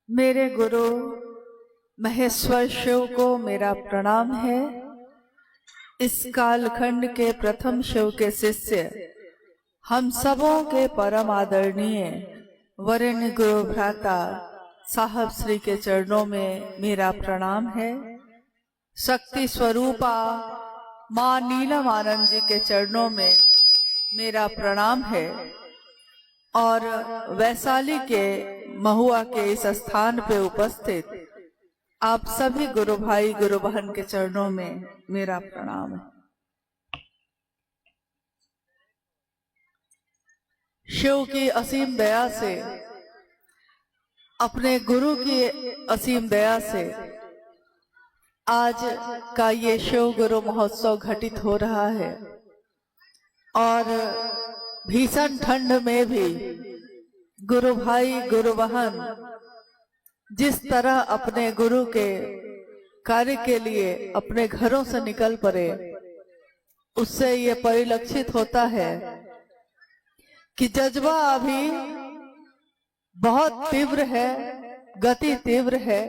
मेरे गुरु महेश्वर शिव को मेरा प्रणाम है। इस कालखंड के प्रथम शिव के शिष्य, हम सबों के परम आदरणीय वरेण्य गुरु भ्राता साहब श्री के चरणों में मेरा प्रणाम है। शक्ति स्वरूपा माँ नीलम आनंद जी के चरणों में मेरा प्रणाम है। और वैशाली के महुआ के इस स्थान पे उपस्थित आप सभी गुरु भाई गुरु बहन के चरणों में मेरा प्रणाम है। शिव की असीम दया से, अपने गुरु की असीम दया से आज का ये शिव गुरु महोत्सव घटित हो रहा है। और भीषण ठंड में भी गुरु भाई गुरु बहन जिस तरह अपने गुरु के कार्य के लिए अपने घरों से निकल पड़े, उससे ये परिलक्षित होता है कि जज्बा अभी बहुत तीव्र है, गति तीव्र है।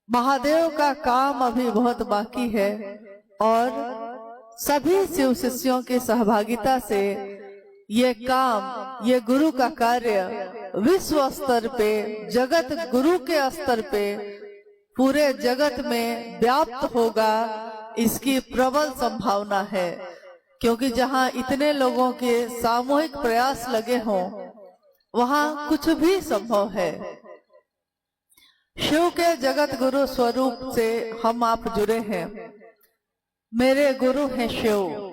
महादेव का काम अभी बहुत बाकी है और सभी शिव शिष्यों की सहभागिता से ये काम, ये गुरु का कार्य विश्व स्तर पे, जगत गुरु के स्तर पे पूरे जगत में व्याप्त होगा, इसकी प्रबल संभावना है। क्योंकि जहाँ इतने लोगों के सामूहिक प्रयास लगे हों, वहाँ कुछ भी संभव है। शिव के जगत गुरु स्वरूप से हम आप जुड़े हैं। मेरे गुरु हैं शिव।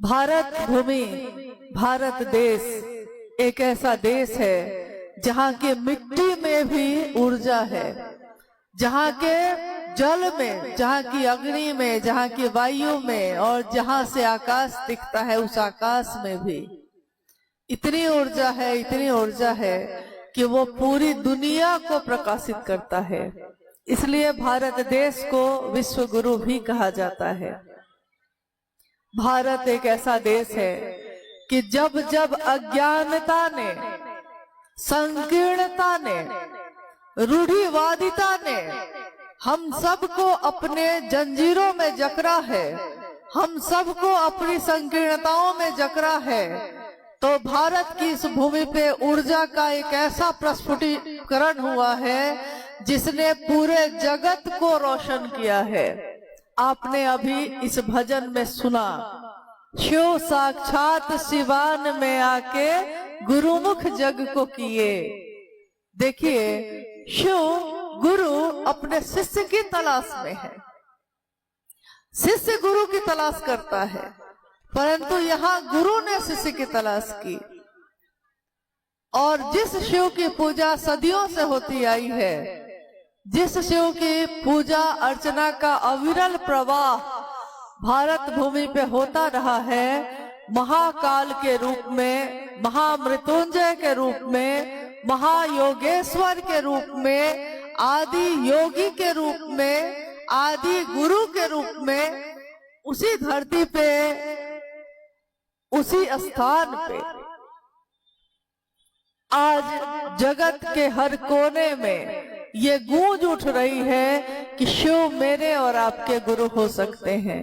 भारत भूमि, भारत देश एक ऐसा देश है जहाँ की मिट्टी में भी ऊर्जा है, जहाँ के जल में, जहाँ की अग्नि में, जहाँ की वायु में और जहाँ से आकाश दिखता है, उस आकाश में भी इतनी ऊर्जा है, इतनी ऊर्जा है कि वो पूरी दुनिया को प्रकाशित करता है। इसलिए भारत देश को विश्व गुरु भी कहा जाता है। भारत एक ऐसा देश है कि जब जब अज्ञानता ने, संकीर्णता ने, रूढ़िवादिता ने हम सबको अपने जंजीरों में जकड़ा है, हम सबको अपनी संकीर्णताओं में जकड़ा है, तो भारत की इस भूमि पे ऊर्जा का एक ऐसा प्रस्फुटीकरण हुआ है जिसने पूरे जगत को रोशन किया है। आपने अभी इस भजन में सुना, शिव साक्षात सिवान में आके गुरुमुख जग को किए। देखिए, शिव गुरु अपने शिष्य की तलाश में है, शिष्य गुरु की तलाश करता है, परंतु यहाँ गुरु ने शिष्य की तलाश की। और जिस शिव की पूजा सदियों से होती आई है, जिस शिव की पूजा अर्चना का अविरल प्रवाह भारत भूमि पे होता रहा है, महाकाल के रूप में, महामृत्युंजय के रूप में, महायोगेश्वर के रूप में, आदि योगी के रूप में, आदि गुरु के रूप में, उसी धरती पे, उसी स्थान पे आज जगत के हर कोने में ये गूंज उठ रही है कि शिव मेरे और आपके गुरु हो सकते हैं।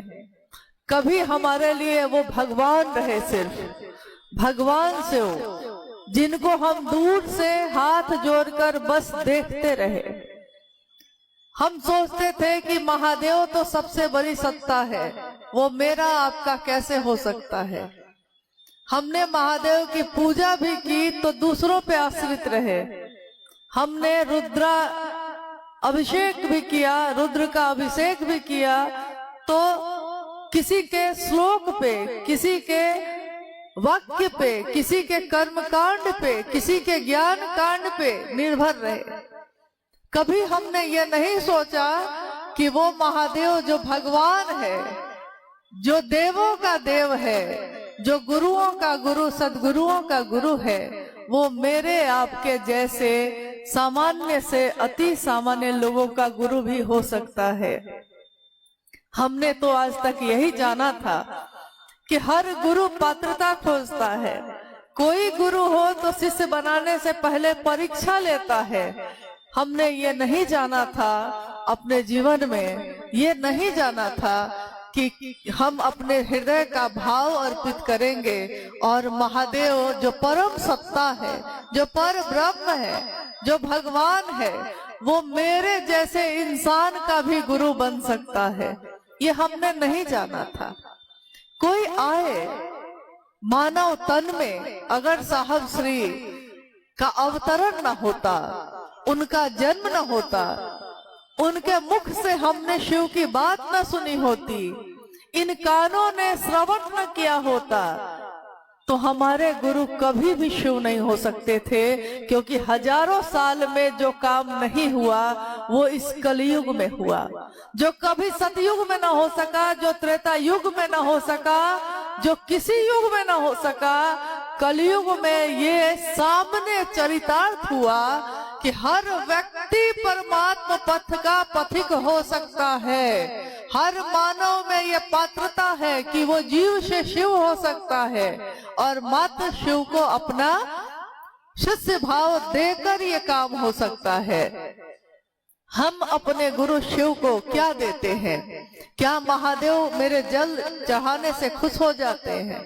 कभी हमारे लिए वो भगवान रहे, सिर्फ भगवान शिव, जिनको हम दूर से हाथ जोड़कर बस देखते रहे। हम सोचते थे कि महादेव तो सबसे बड़ी सत्ता है, वो मेरा आपका कैसे हो सकता है। हमने महादेव की पूजा भी की तो दूसरों पे आश्रित रहे। हमने रुद्रा अभिषेक भी किया, रुद्र का अभिषेक भी किया, तो किसी के श्लोक पे, किसी के वाक्य पे, किसी के कर्म कांड पे, किसी के ज्ञान कांड पे निर्भर रहे। कभी हमने ये नहीं सोचा कि वो महादेव जो भगवान है, जो देवों का देव है, जो गुरुओं का गुरु, सदगुरुओं का गुरु है, वो मेरे आपके जैसे सामान्य से अति सामान्य लोगों का गुरु भी हो सकता है। हमने तो आज तक यही जाना था कि हर गुरु पात्रता खोजता है, कोई गुरु हो तो शिष्य बनाने से पहले परीक्षा लेता है। हमने ये नहीं जाना था अपने जीवन में, ये नहीं जाना था कि हम अपने हृदय का भाव अर्पित करेंगे और महादेव जो परम सत्ता है, जो पर ब्रह्म है, जो भगवान है, वो मेरे जैसे इंसान का भी गुरु बन सकता है। ये हमने नहीं जाना था। कोई आए मानव तन में, अगर साहब श्री का अवतरण न होता, उनका जन्म न होता, उनके मुख से हमने शिव की बात न सुनी होती, इन कानों ने श्रवण न किया होता, तो हमारे गुरु कभी भी शिव नहीं हो सकते थे। क्योंकि हजारों साल में जो काम नहीं हुआ वो इस कलयुग में हुआ। जो कभी सतयुग में न हो सका, जो त्रेता युग में न हो सका, जो किसी युग में न हो सका, कलयुग में ये सामने चरितार्थ हुआ कि हर व्यक्ति परमात्मा पथ का पथिक हो सकता है। हर मानव में ये पात्रता है कि वो जीव से शिव हो सकता है और मात्र शिव को अपना शिष्य भाव देकर ये काम हो सकता है। हम अपने गुरु शिव को क्या देते हैं? क्या महादेव मेरे जल चढ़ाने से खुश हो जाते हैं?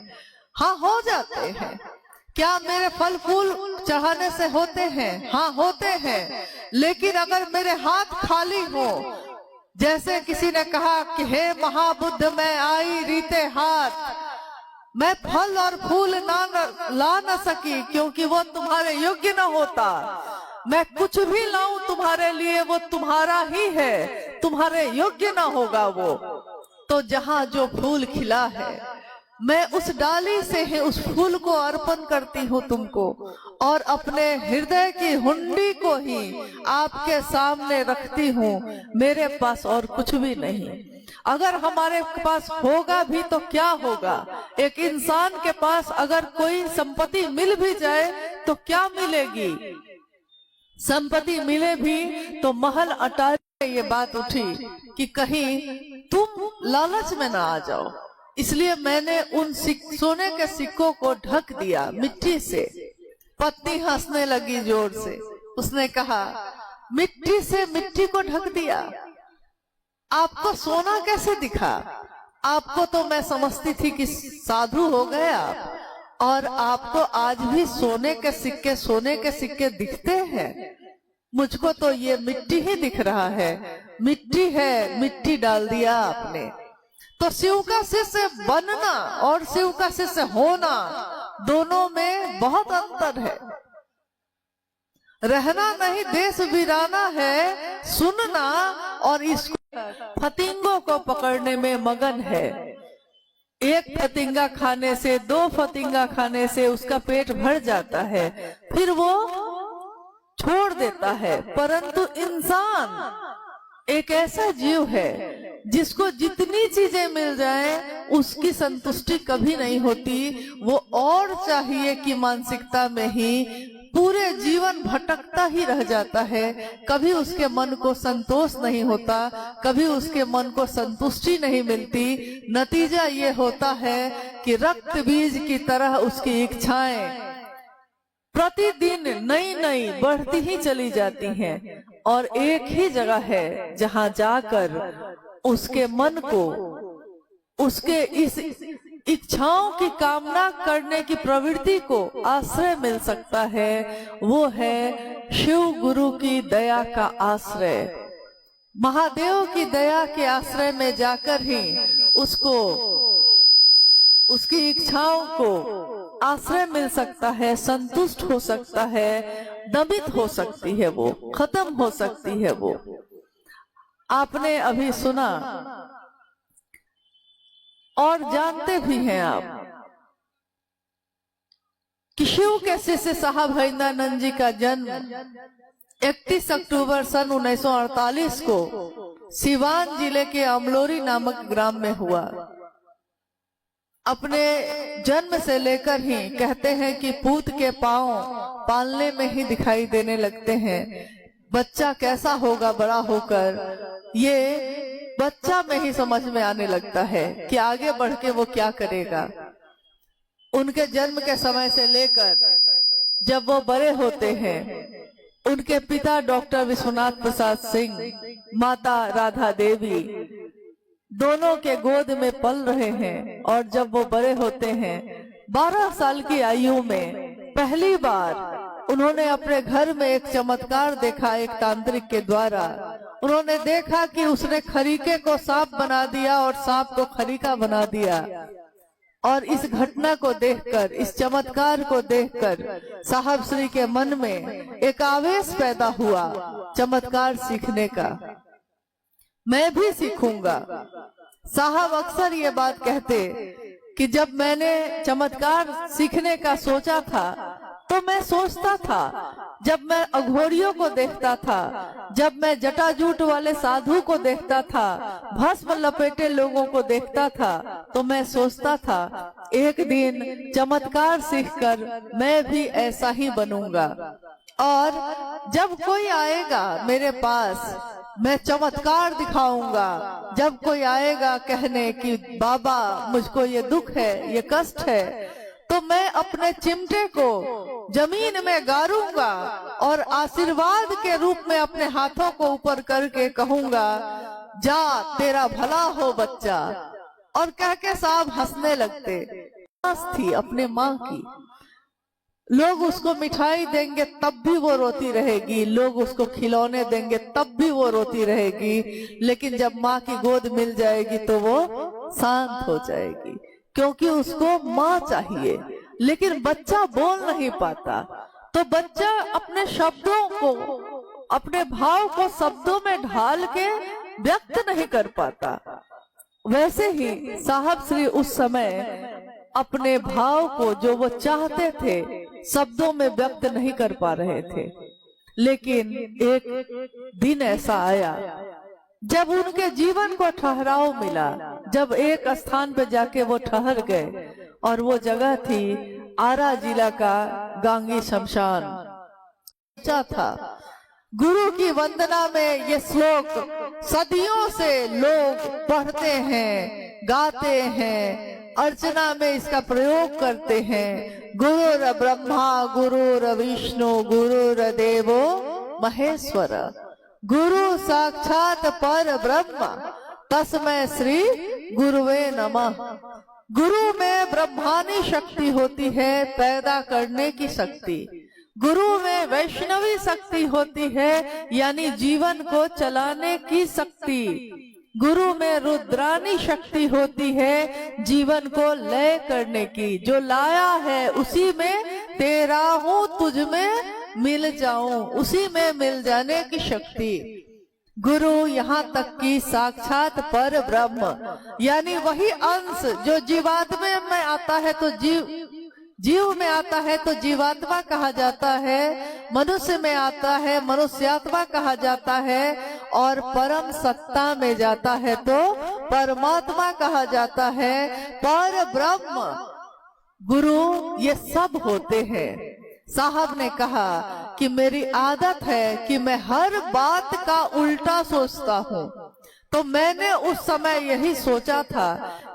हाँ, हो जाते हैं। क्या मेरे फल फूल चढ़ाने से होते हैं? हाँ, होते हैं। लेकिन अगर मेरे हाथ खाली हो, जैसे किसी ने कहा कि हे महाबुद्ध मैं आई रीते हाथ, मैं फल और फूल ला न सकी क्योंकि वो तुम्हारे योग्य न होता। मैं कुछ भी लाऊं तुम्हारे लिए वो तुम्हारा ही है, तुम्हारे योग्य न होगा वो। तो जहाँ जो फूल खिला है मैं उस डाली से ही उस फूल को अर्पण करती हूँ तुमको, और अपने हृदय की हुंडी को ही आपके सामने रखती हूँ। मेरे पास और कुछ भी नहीं। अगर हमारे पास होगा भी तो क्या होगा? एक इंसान के पास अगर कोई संपत्ति मिल भी जाए तो क्या मिलेगी? संपत्ति मिले भी तो महल अटारी में ये बात उठी कि कहीं तुम लालच में ना आ जाओ। इसलिए मैंने उन सोने के सिक्कों को ढक दिया मिट्टी से। पत्नी हंसने लगी जोर से। उसने कहा, मिट्टी से मिट्टी को ढक दिया, आपको सोना कैसे दिखा? आपको तो मैं समझती थी कि साधु हो गए आप, और आपको आज भी सोने के सिक्के दिखते हैं। मुझको तो ये मिट्टी ही दिख रहा है। मिट्टी है, मिट्टी डाल दिया आपने। तो शिव का शिष्य बनना और शिव का शिष्य होना, दोनों में बहुत अंतर है। रहना नहीं देश वीराना है, सुनना और इसको फतिंगों को पकड़ने में मगन है। एक फतिंगा खाने से, 2 फतिंगा खाने से उसका पेट भर जाता है, फिर वो छोड़ देता है। परंतु इंसान एक ऐसा जीव है जिसको जितनी चीजें मिल जाए उसकी संतुष्टि कभी नहीं होती। वो और चाहिए कि मानसिकता में ही पूरे जीवन भटकता ही रह जाता है। कभी उसके मन को संतोष नहीं होता, कभी उसके मन को संतुष्टि नहीं मिलती। नतीजा ये होता है कि रक्त बीज की तरह उसकी इच्छाएं प्रतिदिन नई नई बढ़ती ही चली जाती हैं, और एक ही जगह है जहां जाकर उसके मन को उसके इस इच्छाओं की कामना करने की प्रवृत्ति को आश्रय मिल सकता है। वो है शिव गुरु की दया का आश्रय। महादेव की दया के आश्रय में जाकर ही उसको उसकी इच्छाओं को आश्रय मिल सकता है, संतुष्ट हो सकता है, दमित हो सकती है, वो खत्म हो सकती है। वो आपने अभी सुना और जानते भी हैं आप कि शिव के शिष्य साहब हरिंद्रानंद जी का जन्म 31 अक्टूबर सन 1948 को सिवान जिले के अमलोरी नामक ग्राम में हुआ। अपने जन्म से लेकर ही कहते हैं कि पूत के पांव पालने में ही दिखाई देने लगते हैं। बच्चा कैसा होगा बड़ा होकर, ये बच्चा में ही समझ में आने लगता है कि आगे बढ़ के वो क्या करेगा। उनके जन्म के समय से लेकर जब वो बड़े होते हैं, उनके पिता डॉक्टर विश्वनाथ प्रसाद सिंह, माता राधा देवी दोनों के गोद में पल रहे हैं। और जब वो बड़े होते हैं, 12 साल की आयु में पहली बार उन्होंने अपने घर में एक चमत्कार देखा। एक तांत्रिक के द्वारा उन्होंने देखा कि उसने खरीके को सांप बना दिया और सांप को खरीका बना दिया। और इस घटना को देखकर, इस चमत्कार को देखकर साहब श्री के मन में एक आवेश पैदा हुआ चमत्कार सीखने का। मैं भी सीखूंगा। साहब अक्सर ये बात कहते कि जब मैंने चमत्कार सीखने का सोचा था तो मैं सोचता था, जब मैं अघोरियों को देखता था, जब मैं जटाजूट वाले साधु को देखता था, भस्म लपेटे लोगों को देखता था, तो मैं सोचता था एक दिन चमत्कार सीखकर मैं भी ऐसा ही बनूंगा। और जब कोई आएगा मेरे पास, मैं चमत्कार दिखाऊंगा। जब कोई आएगा कहने कि बाबा मुझको ये दुख है, ये कष्ट है, तो मैं अपने चिमटे को जमीन में गाड़ूंगा और आशीर्वाद के रूप में अपने हाथों को ऊपर करके कहूंगा, जा तेरा भला हो बच्चा। और कह के साहब हंसने लगते। थी अपने माँ की, लोग उसको मिठाई देंगे तब भी वो रोती रहेगी, लोग उसको खिलौने देंगे तब भी वो रोती रहेगी, लेकिन जब माँ की गोद मिल जाएगी तो वो शांत हो जाएगी, क्योंकि उसको माँ चाहिए। लेकिन बच्चा बोल नहीं पाता, तो बच्चा अपने शब्दों को, अपने भाव को शब्दों में ढाल के व्यक्त नहीं कर पाता। वैसे ही साहब श्री उस समय अपने भाव को, जो वो चाहते थे, शब्दों में व्यक्त नहीं कर पा रहे थे। लेकिन एक दिन ऐसा आया जब उनके जीवन को ठहराव मिला, जब एक स्थान पे जाके वो ठहर गए, और वो जगह थी आरा जिला का गांगी शमशान। था गुरु की वंदना में ये श्लोक सदियों से लोग पढ़ते हैं, गाते हैं, अर्चना में इसका प्रयोग करते हैं। गुरुर ब्रह्मा गुरुर विष्णु गुरुर देवो महेश्वर, गुरु साक्षात पर ब्रह्म तस्मै श्री गुरुवे नमः। गुरु में ब्रह्मानी शक्ति होती है, पैदा करने की शक्ति। गुरु में वैष्णवी शक्ति होती है, यानी जीवन को चलाने की शक्ति। गुरु में रुद्रानी शक्ति होती है, जीवन को लय करने की। जो लाया है उसी में तेरा हूँ, तुझ में मिल जाऊं, उसी में मिल जाने की शक्ति। गुरु यहाँ तक कि साक्षात पर ब्रह्म, यानी वही अंश जो जीवात्मा में आता है तो जीव में आता है तो जीवात्मा कहा जाता है, मनुष्य में आता है मनुष्यात्मा कहा जाता है, और परम सत्ता में जाता है तो परमात्मा कहा जाता है। पर ब्रह्म गुरु ये सब होते हैं। साहब ने कहा कि मेरी आदत है कि मैं हर बात का उल्टा सोचता हूँ, तो मैंने उस समय यही सोचा था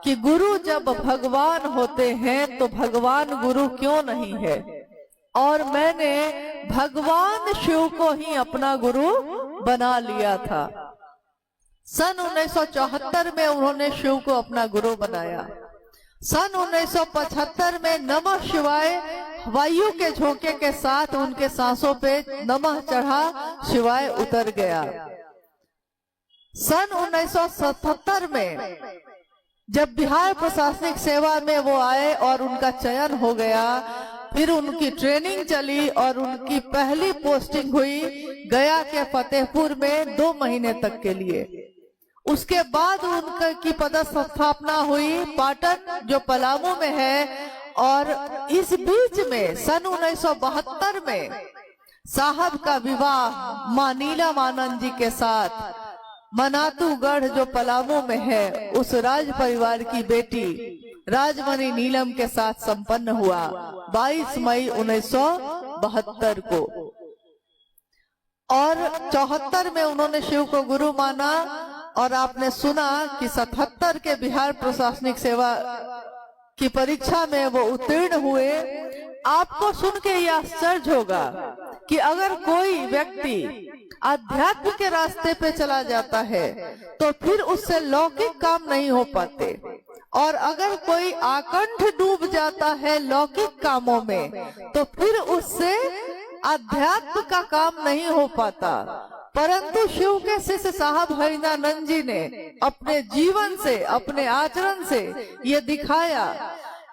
कि गुरु जब भगवान होते हैं तो भगवान गुरु क्यों नहीं है। और मैंने भगवान शिव को ही अपना गुरु बना लिया था। सन 1974 में उन्होंने शिव को अपना गुरु बनाया। सन 1975 में नमः शिवाय वायु के झोंके के साथ उनके सांसों पे नमः चढ़ा, शिवाय उतर गया। सन 1977 में जब बिहार प्रशासनिक सेवा में वो आए और उनका चयन हो गया, फिर उनकी ट्रेनिंग चली और उनकी पहली पोस्टिंग हुई गया के फतेहपुर में 2 महीने तक के लिए। उसके बाद उनकी पदस्थापना हुई पाटन, जो पलामू में है। और इस बीच में सन 1972 में साहब का विवाह मां नीलमानंद जी के साथ मनातूगढ़, जो पलामू में है, उस राज परिवार की बेटी राजमणि नीलम के साथ संपन्न हुआ 22 मई 1972 को। और 74 में उन्होंने शिव को गुरु माना। और आपने सुना कि 77 के बिहार प्रशासनिक सेवा की परीक्षा में वो उत्तीर्ण हुए। आपको सुन के यह आश्चर्य होगा कि अगर कोई व्यक्ति आध्यात्म के रास्ते पे चला जाता है तो फिर उससे लौकिक काम नहीं हो पाते, और अगर कोई आकंठ डूब जाता है लौकिक कामों में तो फिर उससे अध्यात्म का काम नहीं हो पाता। परंतु शिव के शिष्य साहब हरिनानंद जी ने अपने जीवन से, अपने आचरण से ये दिखाया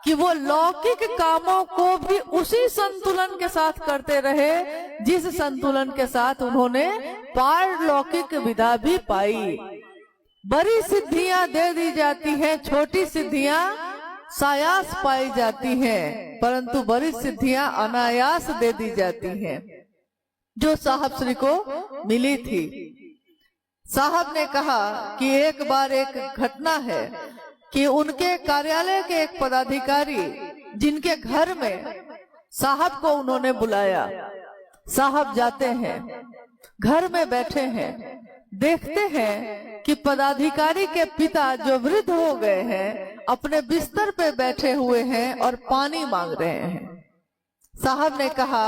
कि वो लौकिक कामों को भी उसी संतुलन के साथ करते रहे जिस संतुलन के साथ उन्होंने पारलौकिक विधा भी पाई। बड़ी सिद्धियां दे दी जाती हैं, छोटी सिद्धियां सायास पाई जाती हैं, परंतु बड़ी सिद्धियां अनायास दे दी जाती हैं, जो साहब श्री को मिली थी। साहब ने कहा कि एक बार एक घटना है कि उनके कार्यालय के एक पदाधिकारी जिनके घर में साहब को उन्होंने बुलाया, साहब जाते हैं, घर में बैठे हैं, देखते हैं कि पदाधिकारी के पिता जो वृद्ध हो गए हैं अपने बिस्तर पे बैठे हुए हैं और पानी मांग रहे हैं। साहब ने कहा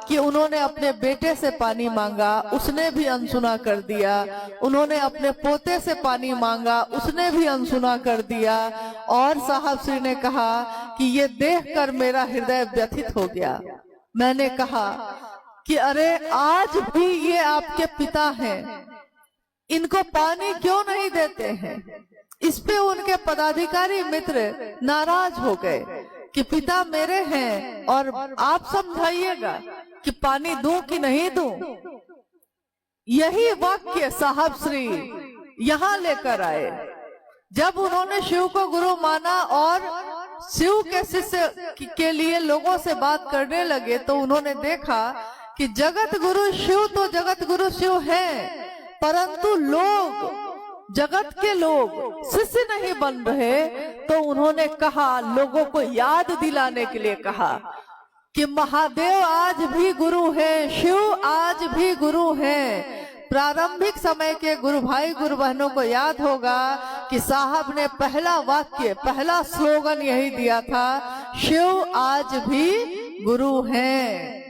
कि उन्होंने अपने बेटे से पानी मांगा, उसने भी अनसुना कर दिया। उन्होंने अपने पोते से पानी मांगा, उसने भी अनसुना कर दिया। और साहब श्री ने कहा कि ये देखकर मेरा हृदय व्यथित हो गया। मैंने कहा कि अरे आज भी ये आपके पिता हैं, इनको पानी क्यों नहीं देते हैं? इस पे उनके पदाधिकारी मित्र नाराज हो गए कि पिता मेरे हैं और आप समझाइएगा कि पानी दूं कि नहीं दूं। यही वाक्य साहब श्री यहाँ लेकर आए। जब उन्होंने शिव को गुरु माना और शिव के शिष्य के लिए लोगों से बात करने लगे तो उन्होंने देखा कि जगत गुरु शिव तो जगत गुरु शिव है, परंतु लोग, जगत के लोग शिष्य नहीं बन रहे। तो उन्होंने कहा, लोगों को याद दिलाने के लिए कहा कि महादेव आज भी गुरु है, शिव आज भी गुरु है। प्रारंभिक समय के गुरु भाई गुरु बहनों को याद होगा कि साहब ने पहला वाक्य, पहला स्लोगन यही दिया था, शिव आज भी गुरु हैं।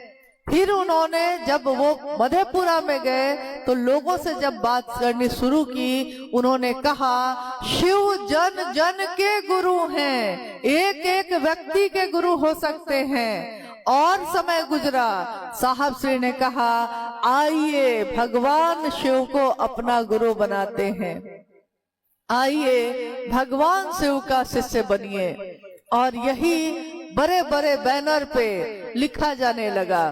फिर उन्होंने जब वो मधेपुरा में गए तो लोगों से जब बात करनी शुरू की, उन्होंने कहा शिव जन जन के गुरु हैं, एक एक व्यक्ति के गुरु हो सकते हैं। और समय गुजरा, साहब श्री ने कहा आइए भगवान शिव को अपना गुरु बनाते हैं, आइए भगवान शिव का शिष्य बनिए। और यही बड़े बड़े बैनर पे लिखा जाने लगा।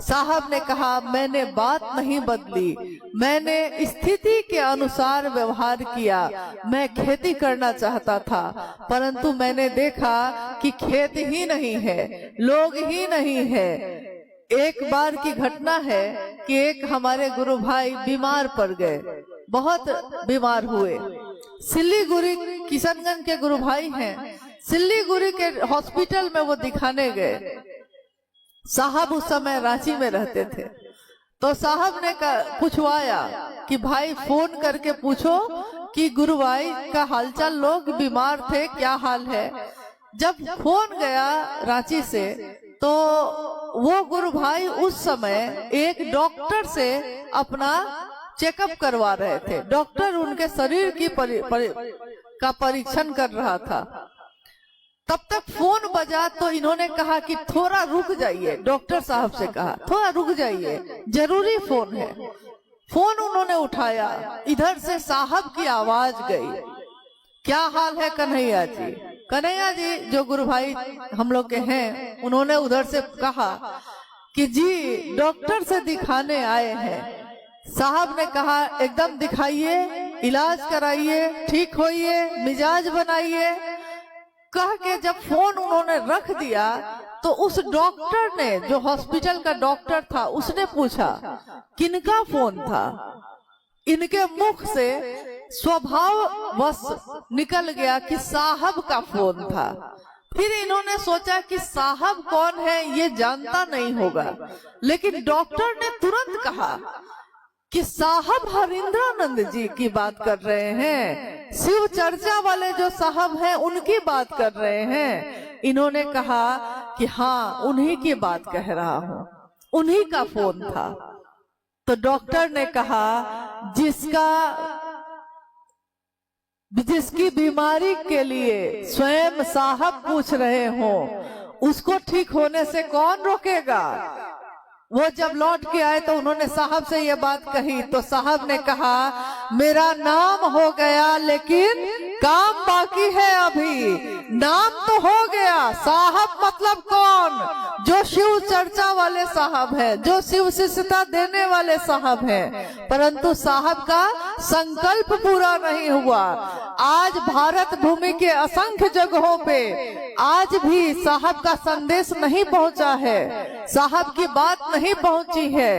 साहब ने कहा मैंने बात नहीं बदली, मैंने स्थिति के अनुसार व्यवहार किया। मैं खेती करना चाहता था, परंतु मैंने देखा कि खेत ही नहीं है, लोग ही नहीं है। एक बार की घटना है कि एक हमारे गुरु भाई बीमार पड़ गए, बहुत बीमार हुए। सिल्लीगुड़ी किशनगंज के गुरु भाई हैं, सिल्लीगुड़ी के हॉस्पिटल में वो दिखाने गए। साहब उस समय रांची में रहते थे, तो साहब ने पूछवाया कि भाई फोन करके पूछो कि गुरु भाई का हालचाल, लोग बीमार थे, क्या हाल है। जब फोन गया रांची से तो वो गुरु भाई उस समय एक डॉक्टर से अपना चेकअप करवा रहे थे। डॉक्टर उनके शरीर की का परीक्षण कर रहा था। तब तक फोन बजा तो इन्होंने कहा कि थोड़ा रुक जाइए, डॉक्टर साहब से कहा थोड़ा रुक जाइए, जरूरी फोन है। फोन उन्होंने उठाया, इधर से साहब की आवाज गई, क्या हाल है कन्हैया जी? कन्हैया जी जो गुरु भाई हम लोग के हैं, उन्होंने उधर से कहा कि जी डॉक्टर से दिखाने आए हैं। साहब ने कहा एकदम दिखाइए, इलाज कराइए, ठीक होइए, मिजाज बनाइए। कह के जब फोन उन्होंने रख दिया तो उस डॉक्टर ने, जो हॉस्पिटल का डॉक्टर था, उसने पूछा किनका फोन था। इनके मुख से स्वभाववश निकल गया कि साहब का फोन था। फिर इन्होंने सोचा कि साहब कौन है ये जानता नहीं होगा, लेकिन डॉक्टर ने तुरंत कहा कि साहब हरिंद्रानंद जी की बात कर रहे हैं, शिव चर्चा वाले जो साहब हैं उनकी बात कर रहे हैं। इन्होंने कहा कि हाँ, उन्हीं की बात कह रहा हूं, उन्हीं का फोन था। तो डॉक्टर ने कहा जिसकी बीमारी के लिए स्वयं साहब पूछ रहे हो, उसको ठीक होने से कौन रोकेगा। वो जब लौट के आए तो उन्होंने साहब से ये बात कही, तो साहब ने कहा मेरा नाम हो गया लेकिन काम बाकी है अभी। नाम तो हो गया, साहब मतलब कौन? जो शिव चर्चा वाले साहब हैं, जो शिव शिष्यता देने वाले साहब हैं, परंतु साहब का संकल्प पूरा नहीं हुआ। आज भारत भूमि के असंख्य जगहों पे आज भी साहब का संदेश नहीं पहुंचा है, साहब की बात नहीं पहुंची है।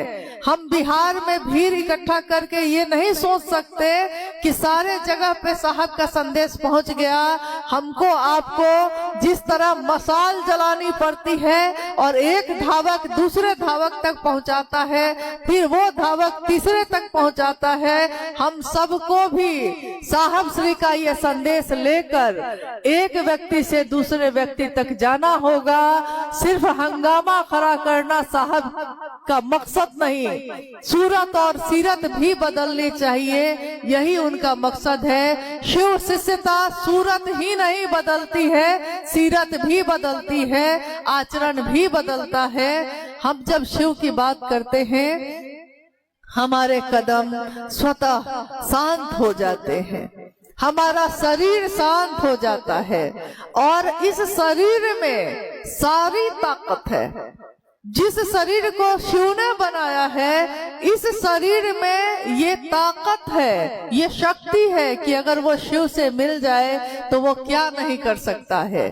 हम बिहार में भीड़ इकट्ठा करके ये नहीं सोच सकते कि सारे जगह पे साहब का संदेश पहुंच गया। हमको आपको जिस तरह मसाल जलानी पड़ती है और एक धावक दूसरे धावक तक पहुंचाता है, फिर वो धावक तीसरे तक पहुंचाता है, हम सबको भी साहब श्री का ये संदेश लेकर एक व्यक्ति से दूसरे व्यक्ति तक जाना होगा। सिर्फ हंगामा खड़ा करना साहब का मकसद नहीं, सूरत और सीरत भी बदलनी चाहिए, यही उनका मकसद है। शिव शिष्यता सूरत ही नहीं बदलती है, सीरत भी बदलती है, आचरण भी बदलता है। हम जब शिव की बात करते हैं, हमारे कदम स्वतः शांत हो जाते हैं, हमारा शरीर शांत हो जाता है और इस शरीर में सारी ताकत है। जिस शरीर को शिव ने बनाया है, इस शरीर में ये ताकत है, ये शक्ति है कि अगर वो शिव से मिल जाए तो वो क्या नहीं कर सकता है।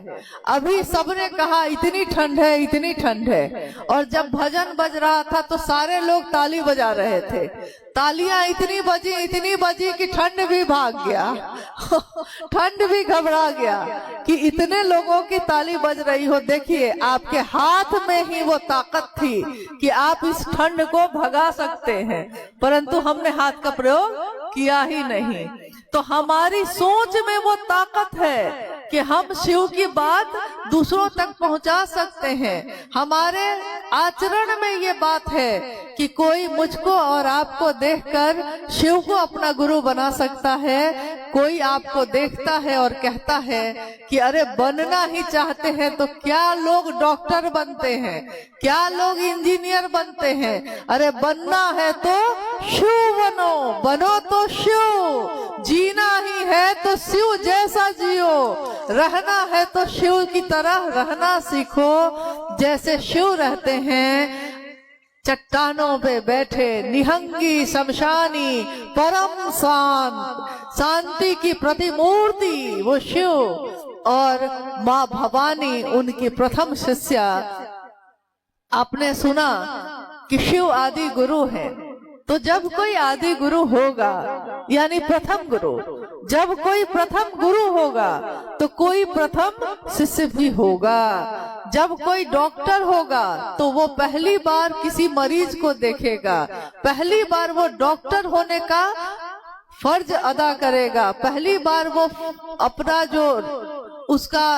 अभी सबने कहा इतनी ठंड है, इतनी ठंड है, और जब भजन बज रहा था तो सारे लोग ताली बजा रहे थे। तालियां इतनी बजी कि ठंड भी भाग गया ठंड भी घबरा गया कि इतने लोगों की ताली बज रही हो। देखिए, आपके हाथ में ही वो ताकत थी कि आप इस ठंड को भगा सकते हैं, परंतु हमने हाथ का प्रयोग किया ही नहीं। तो हमारी सोच में वो ताकत है कि हम शिव की बात दूसरों तक पहुंचा सकते हैं। हमारे आचरण में ये बात है कि कोई मुझको और आपको देखकर शिव को अपना गुरु बना सकता है। कोई आपको देखता है और कहता है कि अरे बनना ही चाहते हैं तो क्या लोग डॉक्टर बनते हैं, क्या लोग इंजीनियर बनते हैं। अरे बनना है तो शिव बनो, बनो तो शिव। जीना ही है तो शिव जैसा जियो, रहना है तो शिव की तरह रहना सीखो। जैसे शिव रहते हैं, चट्टानों पे बैठे निहंगी शमशानी परम शांत, शांति की प्रतिमूर्ति वो शिव, और माँ भवानी उनकी प्रथम शिष्या। आपने सुना कि शिव आदि गुरु है, तो जब कोई आदि गुरु होगा यानी प्रथम गुरु, जब कोई प्रथम गुरु होगा तो कोई प्रथम शिष्य भी होगा। जब कोई डॉक्टर होगा तो वो पहली बार किसी मरीज को देखेगा, पहली बार वो डॉक्टर होने का फर्ज अदा करेगा, पहली बार वो अपना जो उसका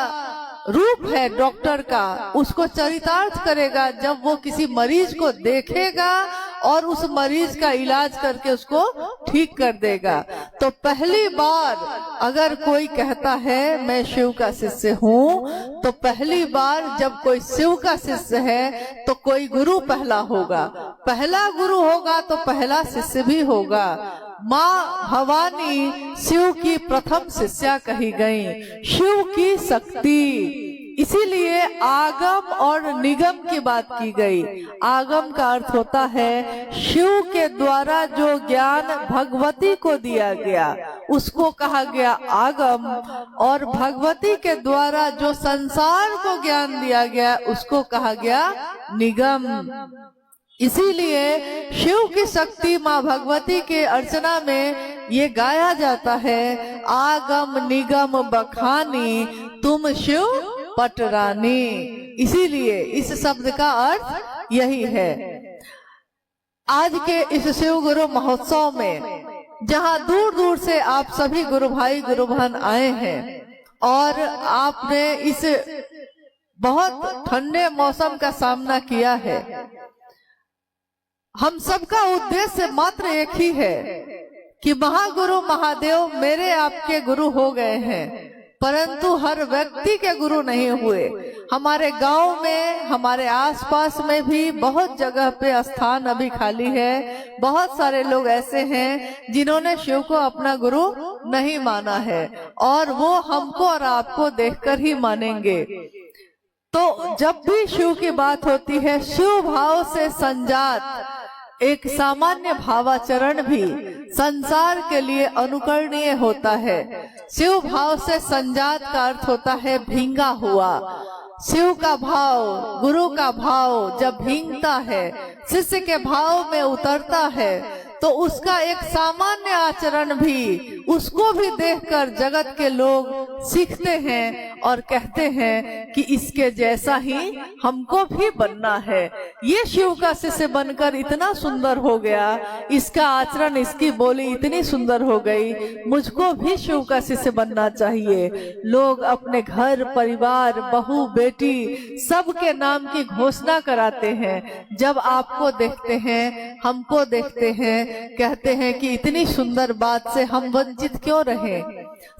रूप है डॉक्टर का उसको चरितार्थ करेगा जब वो किसी मरीज को देखेगा और उस मरीज का इलाज करके उसको ठीक कर देगा। तो पहली बार अगर कोई कहता है मैं शिव का शिष्य हूँ, तो पहली बार जब कोई शिव का शिष्य है तो कोई गुरु पहला होगा, पहला गुरु होगा तो पहला शिष्य भी होगा। माँ भवानी शिव की प्रथम शिष्या कही गई, शिव की शक्ति। इसीलिए आगम और निगम की बात की गई। आगम का अर्थ होता है शिव के द्वारा जो ज्ञान भगवती को दिया गया उसको कहा गया आगम, और भगवती के द्वारा जो संसार को ज्ञान दिया गया उसको कहा गया निगम। इसीलिए शिव की शक्ति माँ भगवती के अर्चना में ये गाया जाता है, आगम निगम बखानी तुम शिव पटरानी। इसीलिए इस शब्द का अर्थ यही है। आज के इस शिव गुरु महोत्सव में जहां दूर दूर से आप सभी गुरु भाई गुरु बहन आए हैं और आपने इस बहुत ठंडे मौसम का सामना किया है, हम सबका उद्देश्य मात्र एक ही है कि महागुरु महादेव मेरे आपके गुरु हो गए हैं, परंतु हर व्यक्ति के गुरु नहीं हुए। हमारे गांव में, हमारे आसपास में भी बहुत जगह पे स्थान अभी खाली है। बहुत सारे लोग ऐसे हैं जिन्होंने शिव को अपना गुरु नहीं माना है और वो हमको और आपको देखकर ही मानेंगे। तो जब भी शिव की बात होती है, शिव भाव से संजात एक सामान्य भावाचरण भी संसार के लिए अनुकरणीय होता है। शिव भाव से संजात का अर्थ होता है भींगा हुआ। शिव का भाव, गुरु का भाव जब भींगता है, शिष्य के भाव में उतरता है, तो उसका एक सामान्य आचरण भी, उसको भी देखकर जगत के लोग सीखते हैं और कहते हैं कि इसके जैसा ही हमको भी बनना है। ये शिव का शिष्य बनकर इतना सुंदर हो गया, इसका आचरण, इसकी बोली इतनी सुंदर हो गई, मुझको भी शिव का शिष्य बनना चाहिए। लोग अपने घर परिवार, बहू बेटी सबके नाम की घोषणा कराते हैं। जब आपको देखते हैं, हमको देखते हैं, कहते हैं कि इतनी सुंदर बात से हम वंचित क्यों रहे।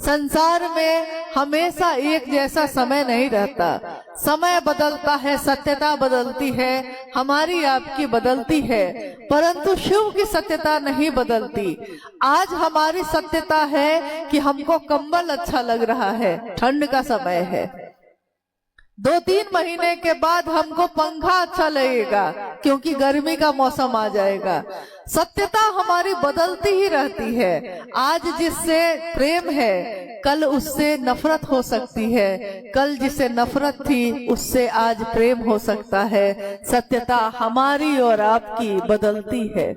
संसार में हमेशा एक जैसा समय नहीं रहता, समय बदलता है, सत्यता बदलती है, हमारी आपकी बदलती है, परंतु शिव की सत्यता नहीं बदलती। आज हमारी सत्यता है कि हमको कंबल अच्छा लग रहा है, ठंड का समय है, 2-3 महीने के बाद हमको पंखा अच्छा लगेगा क्योंकि गर्मी का मौसम आ जाएगा। सत्यता हमारी बदलती ही रहती है। आज जिससे प्रेम है, कल उससे नफरत हो सकती है, कल जिससे नफरत थी उससे आज प्रेम हो सकता है। सत्यता हमारी और आपकी बदलती है।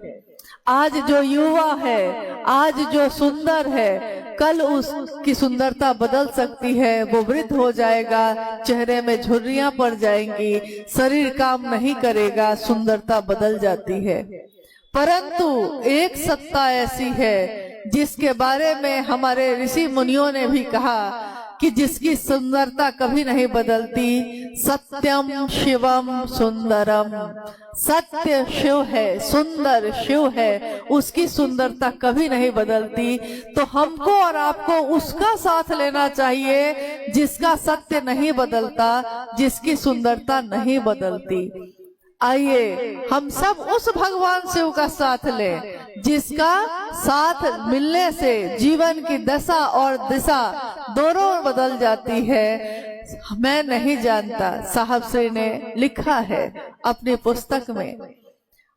आज जो युवा है, आज जो सुंदर है, कल उसकी सुंदरता बदल सकती है। वो वृद्ध हो जाएगा, चेहरे में झुर्रियां पड़ जाएंगी, शरीर काम नहीं करेगा, सुंदरता बदल जाती है। परंतु एक सत्ता ऐसी है जिसके बारे में हमारे ऋषि मुनियों ने भी कहा कि जिसकी सुंदरता कभी नहीं बदलती, सत्यम शिवम सुंदरम। सत्य शिव है, सुंदर शिव है, उसकी सुंदरता कभी नहीं बदलती। तो हमको और आपको उसका साथ लेना चाहिए जिसका सत्य नहीं बदलता, जिसकी सुंदरता नहीं बदलती। आइए हम सब उस भगवान शिव का साथ लें जिसका साथ मिलने से जीवन की दशा और दिशा दोनों बदल जाती है। मैं नहीं जानता, साहब श्री ने लिखा है अपनी पुस्तक में,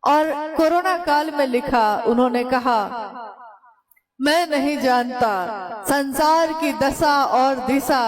और कोरोना काल में लिखा। उन्होंने कहा, मैं नहीं जानता संसार की दशा और दिशा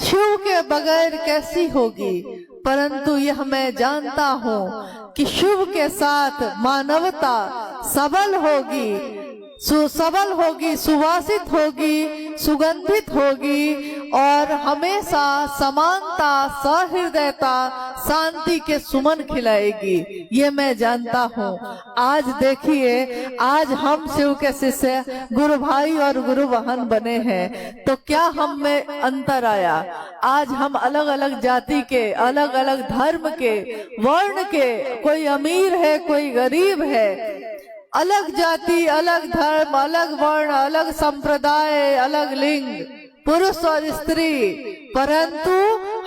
शिव के बगैर कैसी होगी, परंतु यह मैं जानता हूँ कि शिव के साथ मानवता सबल होगी, सुसबल होगी, सुवासित होगी, सुगंधित होगी और हमेशा समानता, सहृदयता, शांति के सुमन खिलाएगी। ये मैं जानता हूँ। आज देखिए, आज हम शिव के शिष्य गुरु भाई और गुरु बहन बने हैं, तो क्या हम में अंतर आया? आज हम अलग अलग जाति के, अलग अलग धर्म के, वर्ण के, कोई अमीर है, कोई गरीब है, अलग जाति, अलग धर्म, अलग वर्ण, अलग संप्रदाय, अलग लिंग, पुरुष और स्त्री, परंतु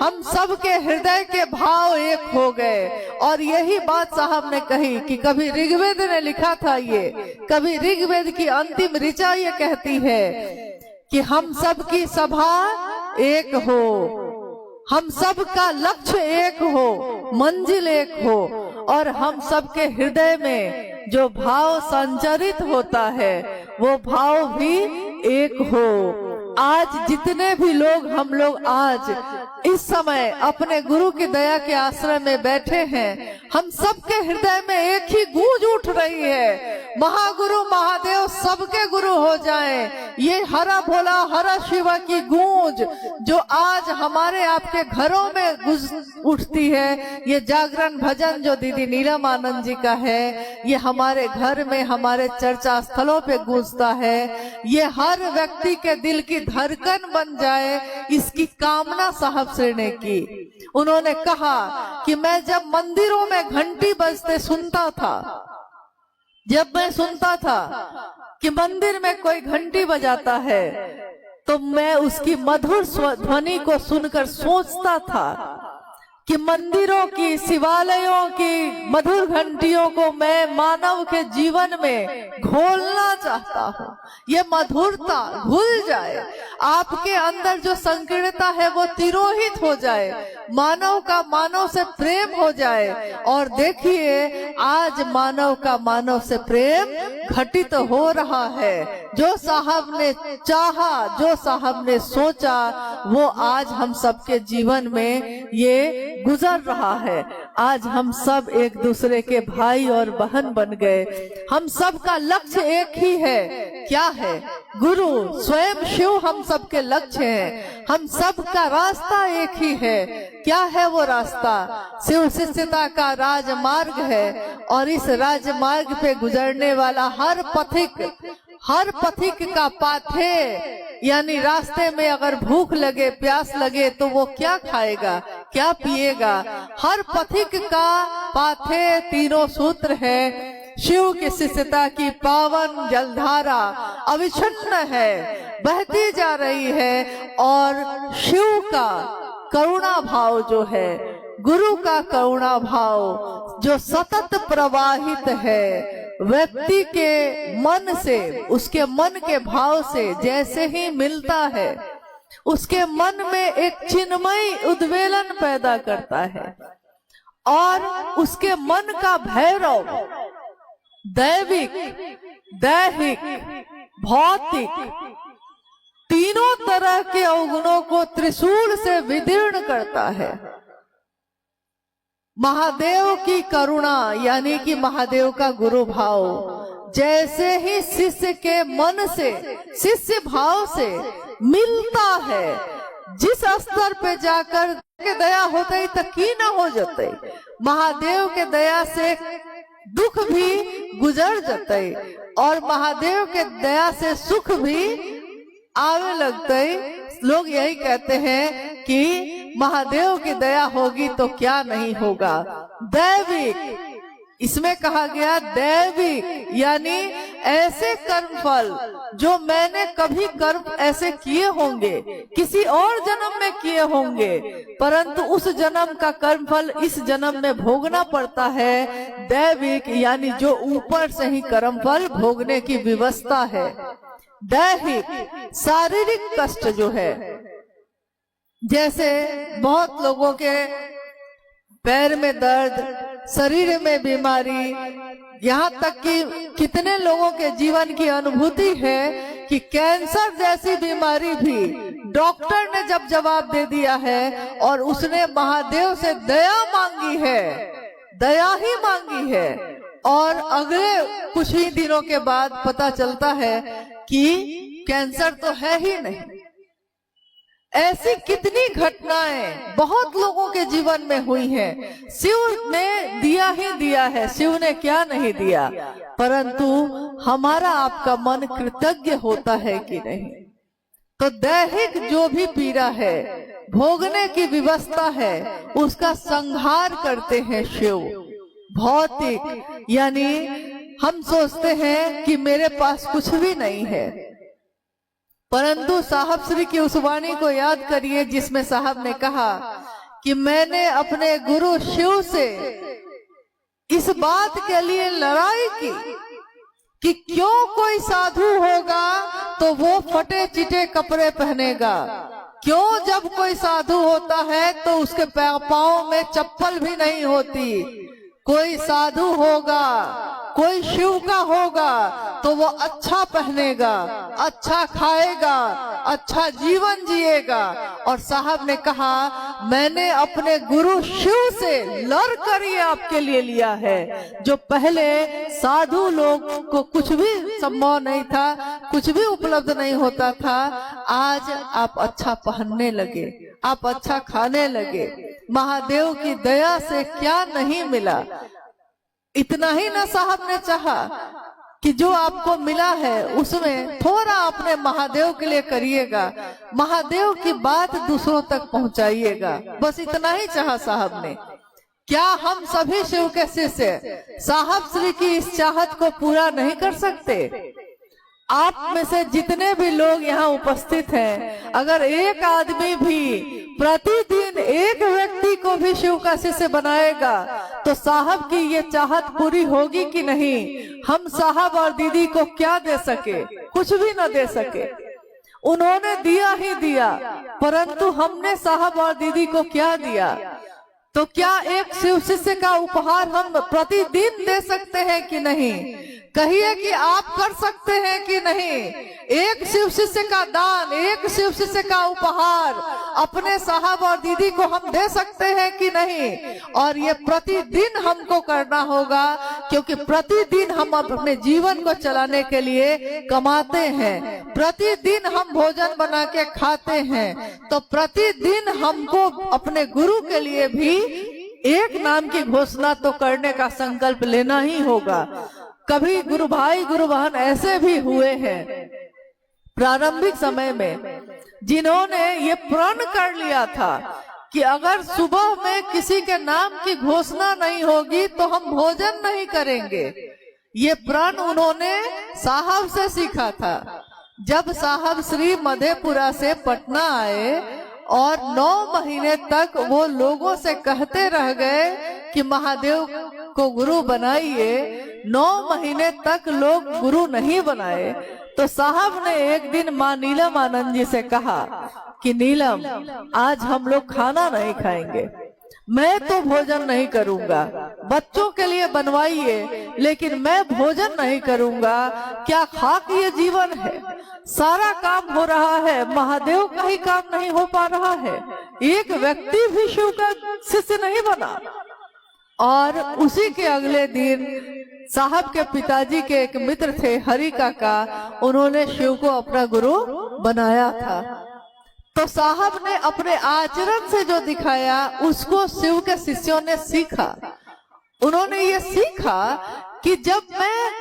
हम सब के हृदय के भाव एक हो गए। और यही बात साहब ने कही कि कभी ऋग्वेद ने लिखा था ये, कभी ऋग्वेद की अंतिम ऋचा ये कहती है कि हम सब की सभा एक हो, हम सब का लक्ष्य एक हो, मंजिल एक हो, और हम सबके हृदय में जो भाव संचरित होता है वो भाव भी एक हो। आज जितने भी लोग, हम लोग आज इस समय अपने गुरु की दया के आश्रय में बैठे हैं, हम सबके हृदय में एक ही गूंज उठ रही है, महागुरु महादेव सबके गुरु हो जाएं। ये हरा भोला हरा शिवा की गूंज जो आज हमारे आपके घरों में उठती है, ये जागरण भजन जो दीदी नीलम आनंद जी का है, ये हमारे घर में हमारे चर्चा स्थलों पे गूंजता है। ये हर व्यक्ति के दिल की धड़कन बन जाए, इसकी कामना साहब श्री ने की। उन्होंने कहा कि मैं जब मंदिरों में घंटी बजते सुनता था, जब मैं सुनता था कि मंदिर में कोई घंटी बजाता है, तो मैं उसकी मधुर ध्वनि को सुनकर सोचता था कि मंदिरों की, शिवालयों की मधुर घंटियों को मैं मानव के जीवन में घोलना चाहता हूँ। ये मधुरता घुल जाए, आपके अंदर जो संकीर्णता है वो तिरोहित हो जाए, मानव का मानव से प्रेम हो जाए। और देखिए आज मानव का मानव से प्रेम घटित हो रहा है। जो साहब ने चाहा, जो साहब ने सोचा, वो आज हम सबके जीवन में ये गुजर रहा है। आज हम सब एक दूसरे के भाई और बहन बन गए। हम सब का लक्ष्य एक ही है, क्या है? गुरु स्वयं शिव हम सबके लक्ष्य हैं। हम सब का रास्ता एक ही है, क्या है वो रास्ता? शिव शिष्यता का राजमार्ग है। और इस राजमार्ग पे गुजरने वाला हर पथिक का पाथे, यानी रास्ते में अगर भूख लगे, प्यास लगे तो वो क्या खाएगा, क्या पिएगा? हर पथिक का पाथे तीनों सूत्र है। शिव की शिष्यता की पावन जलधारा अविच्छिन्न है, बहती जा रही है। और शिव का करुणा भाव जो है, गुरु का करुणा भाव जो सतत प्रवाहित है, व्यक्ति के मन से, उसके मन के भाव से जैसे ही मिलता है, उसके मन में एक चिन्मयी उद्वेलन पैदा करता है। और उसके मन का भैरव दैविक, दैहिक, भौतिक तीनों तरह के अवगुणों को त्रिशूल से विदीर्ण करता है। महादेव की करुणा यानी कि महादेव का गुरु भाव जैसे ही शिष्य के मन से, शिष्य भाव से मिलता है, जिस स्तर पे जाकर के दया होता ही तकी न हो जाते, महादेव के दया से दुख भी गुजर जाते और महादेव के दया से सुख भी आवे लगते। लोग यही कहते हैं कि महादेव की दया होगी तो क्या नहीं होगा। दैविक, इसमें कहा गया दैविक, यानी ऐसे कर्मफल जो मैंने कभी कर्म ऐसे किए होंगे, किसी और जन्म में किए होंगे, परंतु उस जन्म का कर्मफल इस जन्म में भोगना पड़ता है। दैविक यानी जो ऊपर से ही कर्मफल भोगने की व्यवस्था है। दैहिक शारीरिक कष्ट जो है, जैसे बहुत लोगों के पैर में दर्द, शरीर में बीमारी, यहाँ तक कि कितने लोगों के जीवन की अनुभूति है कि कैंसर जैसी बीमारी भी डॉक्टर ने जब जवाब दे दिया है और उसने महादेव से दया मांगी है, दया ही मांगी है, और अगले कुछ ही दिनों के बाद पता चलता है कि कैंसर तो है ही नहीं। ऐसी कितनी घटनाएं बहुत लोगों के जीवन में हुई हैं। शिव ने दिया ही दिया है, शिव ने क्या नहीं दिया, परंतु हमारा आपका मन कृतज्ञ होता है कि नहीं। तो दैहिक जो भी पीड़ा है, भोगने की व्यवस्था है, उसका संहार करते हैं शिव। भौतिक यानी हम सोचते हैं कि मेरे पास कुछ भी नहीं है, परंतु साहब श्री की उस वाणी को याद करिए जिसमें साहब ने कहा कि मैंने अपने गुरु शिव से इस बात के लिए लड़ाई की कि क्यों कोई साधु होगा तो वो फटे चिटे कपड़े पहनेगा, क्यों जब कोई साधु होता है तो उसके पाँव में चप्पल भी नहीं होती, कोई साधु होगा, कोई शिव का होगा तो वो अच्छा पहनेगा, अच्छा खाएगा, अच्छा जीवन जिएगा। और साहब ने कहा मैंने अपने गुरु शिव से लड़ कर ये आपके लिए लिया है। जो पहले साधु लोग को कुछ भी संभव नहीं था, कुछ भी उपलब्ध नहीं होता था, आज आप अच्छा पहनने लगे, आप अच्छा खाने लगे। महादेव की दया से क्या नहीं मिला। इतना ही ना साहब ने चाहा कि जो आपको मिला है उसमें थोड़ा अपने महादेव के लिए करिएगा, महादेव की बात दूसरों तक पहुंचाइएगा, बस इतना ही चाहा साहब ने। क्या हम सभी शिव के शिष्य साहब श्री की इस चाहत को पूरा नहीं कर सकते? आप में से जितने भी लोग यहाँ उपस्थित हैं, अगर एक आदमी भी प्रतिदिन एक व्यक्ति को भी शिव का शिष्य बनाएगा तो साहब की ये चाहत पूरी होगी कि नहीं? हम साहब और दीदी को क्या दे सके? कुछ भी न दे सके। उन्होंने दिया ही दिया, परंतु हमने साहब और दीदी को क्या दिया? तो क्या एक शिव शिष्य का उपहार हम प्रतिदिन दे सकते हैं कि नहीं? कहिए कि आप कर सकते हैं कि नहीं? एक शिव शिष्य का दान, एक शिव शिष्य का उपहार अपने साहब और दीदी को हम दे सकते हैं कि नहीं? और ये प्रतिदिन हमको करना होगा, क्योंकि प्रतिदिन हम अपने जीवन को चलाने के लिए कमाते हैं, प्रतिदिन हम भोजन बना के खाते हैं, तो प्रतिदिन हमको अपने गुरु के लिए भी एक नाम की घोषणा तो करने का संकल्प लेना ही होगा। कभी गुरु भाई गुरु बहन ऐसे भी हुए हैं प्रारंभिक समय में, जिन्होंने ये प्रण कर लिया था कि अगर सुबह में किसी के नाम की घोषणा नहीं होगी तो हम भोजन नहीं करेंगे। ये प्रण उन्होंने साहब से सीखा था। जब साहब श्री मधेपुरा से पटना आए और 9 महीने तक वो लोगों से कहते रह गए कि महादेव को गुरु बनाइए, 9 महीने तक लोग गुरु नहीं बनाए, तो साहब ने एक दिन माँ नीलम आनंद जी से कहा कि नीलम, आज हम लोग खाना नहीं खाएंगे, मैं तो भोजन नहीं करूंगा, बच्चों के लिए बनवाइए लेकिन मैं भोजन नहीं करूंगा। क्या खाक ये जीवन है? सारा काम हो रहा है, महादेव का ही काम नहीं हो पा रहा है, एक व्यक्ति भी शिव का शिष्य नहीं बना। और उसी के अगले दिन साहब के पिताजी के एक मित्र थे हरि काका, उन्होंने शिव को अपना गुरु बनाया था। तो साहब ने अपने आचरण से जो दिखाया उसको शिव के शिष्यों ने सीखा। उन्होंने ये सीखा कि जब मैं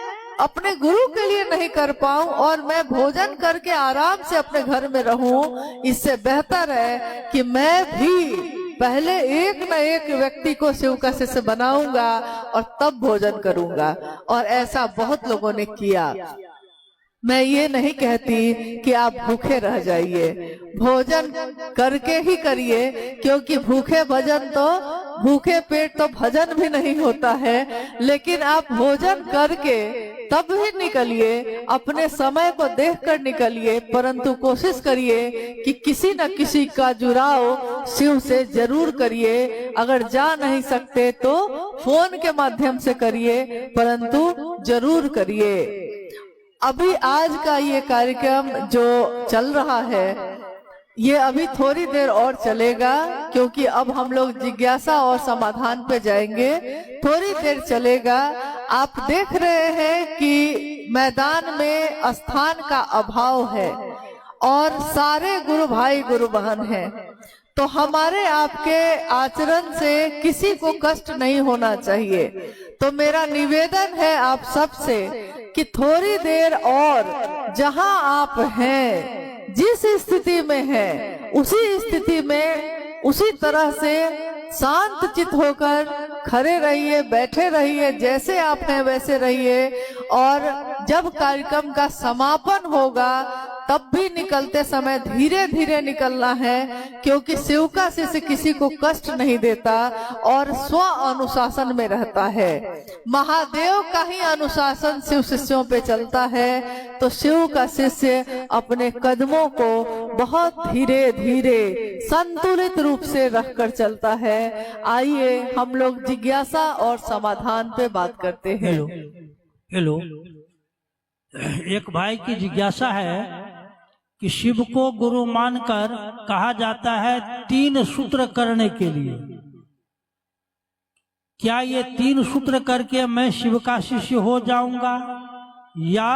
अपने गुरु के लिए नहीं कर पाऊं और मैं भोजन करके आराम से अपने घर में रहूं, इससे बेहतर है कि मैं भी पहले एक न एक व्यक्ति को शिव का शिष्य बनाऊंगा और तब भोजन करूंगा। और ऐसा बहुत लोगों ने किया। मैं ये नहीं कहती कि आप भूखे रह जाइए, भोजन करके ही करिए, क्योंकि भूखे पेट तो भजन भी नहीं होता है। लेकिन आप भोजन करके तब ही निकलिए, अपने समय को देखकर निकलिए, परंतु कोशिश करिए कि किसी न किसी का जुड़ाव शिव से जरूर करिए। अगर जा नहीं सकते तो फोन के माध्यम से करिए, परंतु जरूर करिए। अभी आज का ये कार्यक्रम जो चल रहा है ये अभी थोड़ी देर और चलेगा, क्योंकि अब हम लोग जिज्ञासा और समाधान पे जाएंगे। थोड़ी देर चलेगा। आप देख रहे हैं कि मैदान में स्थान का अभाव है और सारे गुरु भाई गुरु बहन हैं, तो हमारे आपके आचरण से किसी को कष्ट नहीं होना चाहिए। तो मेरा निवेदन है आप सबसे कि थोड़ी देर और जहां आप हैं, जिस स्थिति में हैं, उसी स्थिति में उसी तरह से शांत चित होकर खड़े रहिए, बैठे रहिए, जैसे आप हैं वैसे रहिए। और जब कार्यक्रम का समापन होगा तब भी निकलते समय धीरे धीरे निकलना है, क्योंकि शिव का शिष्य किसी को कष्ट नहीं देता और स्व अनुशासन में रहता है। महादेव का ही अनुशासन शिव शिष्यों पे चलता है, तो शिव का शिष्य अपने कदमों को बहुत धीरे धीरे संतुलित रूप से रहकर चलता है। आइए हम लोग जिज्ञासा और समाधान पे बात करते हैं। हेलो, एक भाई की जिज्ञासा है कि शिव को गुरु मानकर कहा जाता है 3 सूत्र करने के लिए। क्या ये 3 सूत्र करके मैं शिव का शिष्य हो जाऊंगा या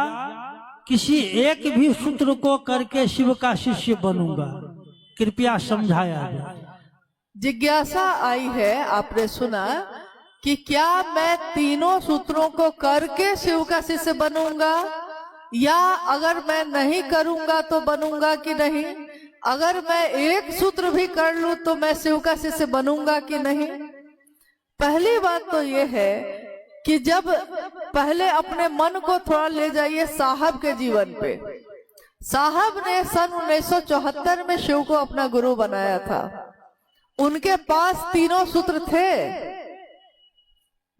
किसी एक भी सूत्र को करके शिव का शिष्य बनूंगा? कृपया समझाया जाए। जिज्ञासा आई है, आपने सुना कि क्या मैं तीनों सूत्रों को करके शिव का शिष्य बनूंगा या अगर मैं नहीं करूंगा तो बनूंगा कि नहीं, अगर मैं एक सूत्र भी कर लूं तो मैं शिव का शिष्य बनूंगा कि नहीं। पहली बात तो ये है कि जब पहले अपने मन को थोड़ा ले जाइए साहब के जीवन पे। साहब ने सन 1974 में शिव को अपना गुरु बनाया था। उनके पास तीनों सूत्र थे?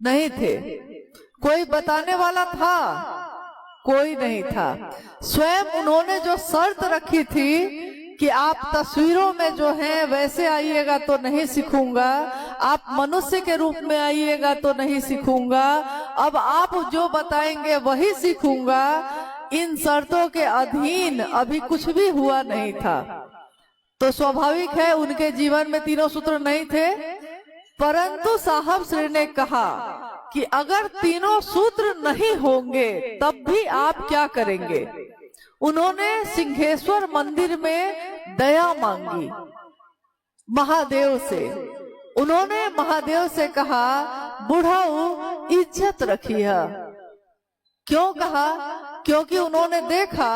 नहीं थे। कोई बताने वाला था? कोई नहीं था। स्वयं उन्होंने जो शर्त रखी थी कि आप तस्वीरों में जो हैं वैसे आइएगा तो नहीं सीखूंगा, आप मनुष्य के रूप में आइएगा तो नहीं सीखूंगा, अब आप जो बताएंगे वही सीखूंगा, इन शर्तों के अधीन अभी कुछ भी हुआ नहीं था। तो स्वाभाविक है उनके जीवन में तीनों सूत्र नहीं थे। परंतु साहब श्री ने कहा कि अगर तीनों सूत्र नहीं होंगे तब भी आप क्या करेंगे। उन्होंने सिंहेश्वर मंदिर में दया मांगी महादेव से। उन्होंने महादेव से कहा, बुढ़ाऊ इज्जत रखिए। क्यों कहा? क्योंकि उन्होंने देखा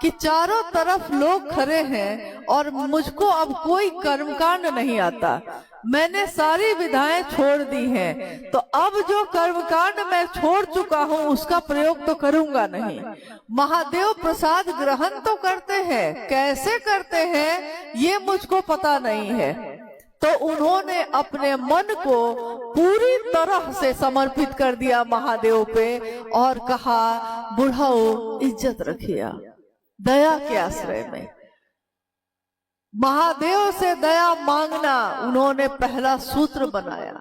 कि चारों तरफ लोग खड़े हैं और मुझको अब कोई कर्मकांड नहीं आता। मैंने सारी विधाएं छोड़ दी हैं, तो अब जो कर्मकांड मैं छोड़ चुका हूँ उसका प्रयोग तो करूंगा नहीं। महादेव प्रसाद ग्रहण तो करते हैं, कैसे करते हैं ये मुझको पता नहीं है। तो उन्होंने अपने मन को पूरी तरह से समर्पित कर दिया महादेव पे और कहा, बुढ़ाओ इज्जत रखिए दया के आश्रय में। महादेव से दया मांगना उन्होंने पहला सूत्र बनाया।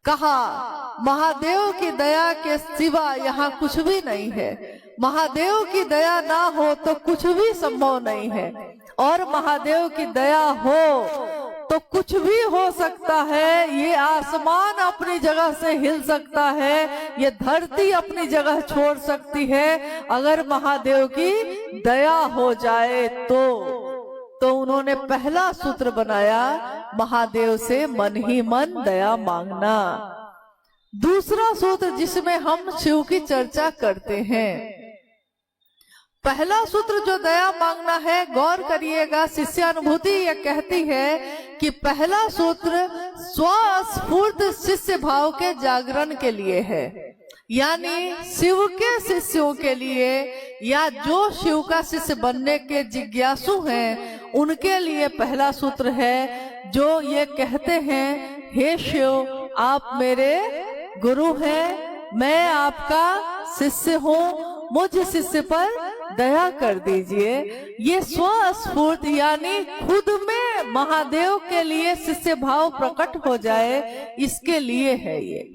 कहा, महादेव की दया के सिवा यहाँ कुछ भी नहीं है। महादेव की दया ना हो तो कुछ भी संभव नहीं है, और महादेव की दया हो तो कुछ भी हो सकता है। ये आसमान अपनी जगह से हिल सकता है, ये धरती अपनी जगह छोड़ सकती है अगर महादेव की दया हो जाए तो उन्होंने पहला सूत्र बनाया, महादेव से मन ही मन दया मांगना। दूसरा सूत्र जिसमें हम शिव की चर्चा करते हैं, पहला सूत्र जो दया मांगना है, गौर करिएगा, शिष्यानुभूति ये कहती है कि पहला सूत्र स्वस्फूर्त शिष्य भाव के जागरण के लिए है। यानी शिव के शिष्यों के लिए या जो शिव का शिष्य बनने के जिज्ञासु हैं उनके लिए पहला सूत्र है, जो ये कहते हैं, हे शिव आप मेरे गुरु हैं, मैं आपका शिष्य हूँ, मुझ शिष्य पर दया कर दीजिए। ये स्वस्फूर्त यानी खुद में महादेव के लिए शिष्य भाव प्रकट हो जाए, इसके लिए है ये।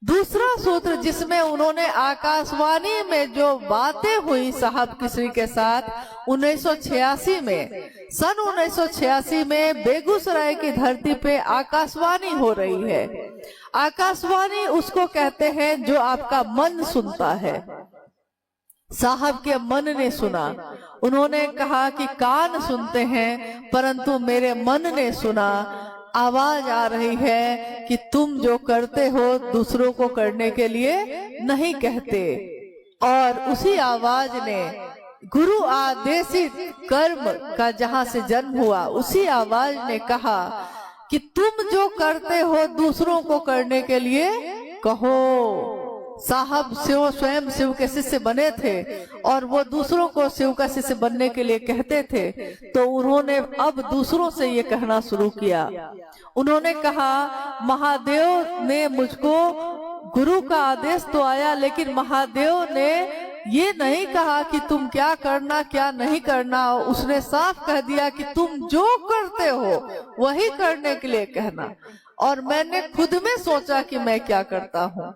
दूसरा सूत्र जिसमें उन्होंने आकाशवाणी में जो बातें हुई साहब किशोरी के साथ 1986 में, सन 1986 में बेगूसराय की धरती पे आकाशवाणी हो रही है। आकाशवाणी उसको कहते हैं जो आपका मन सुनता है। साहब के मन ने सुना। उन्होंने कहा कि कान सुनते हैं परंतु मेरे मन ने सुना, आवाज आ रही है कि तुम जो करते हो दूसरों को करने के लिए नहीं कहते। और उसी आवाज ने गुरु आदेशित कर्म का जहां से जन्म हुआ, उसी आवाज ने कहा कि तुम जो करते हो दूसरों को करने के लिए कहो। साहब शिव स्वयं शिव के शिष्य बने थे और वो दूसरों को शिव का शिष्य बनने के लिए कहते थे, तो उन्होंने अब दूसरों से ये कहना शुरू किया। उन्होंने कहा, महादेव ने मुझको, गुरु का आदेश तो आया लेकिन महादेव ने ये नहीं कहा कि तुम क्या करना क्या नहीं करना, उसने साफ कह दिया कि तुम जो करते हो वही करने के लिए कहना। और मैंने खुद में सोचा कि मैं क्या करता हूँ।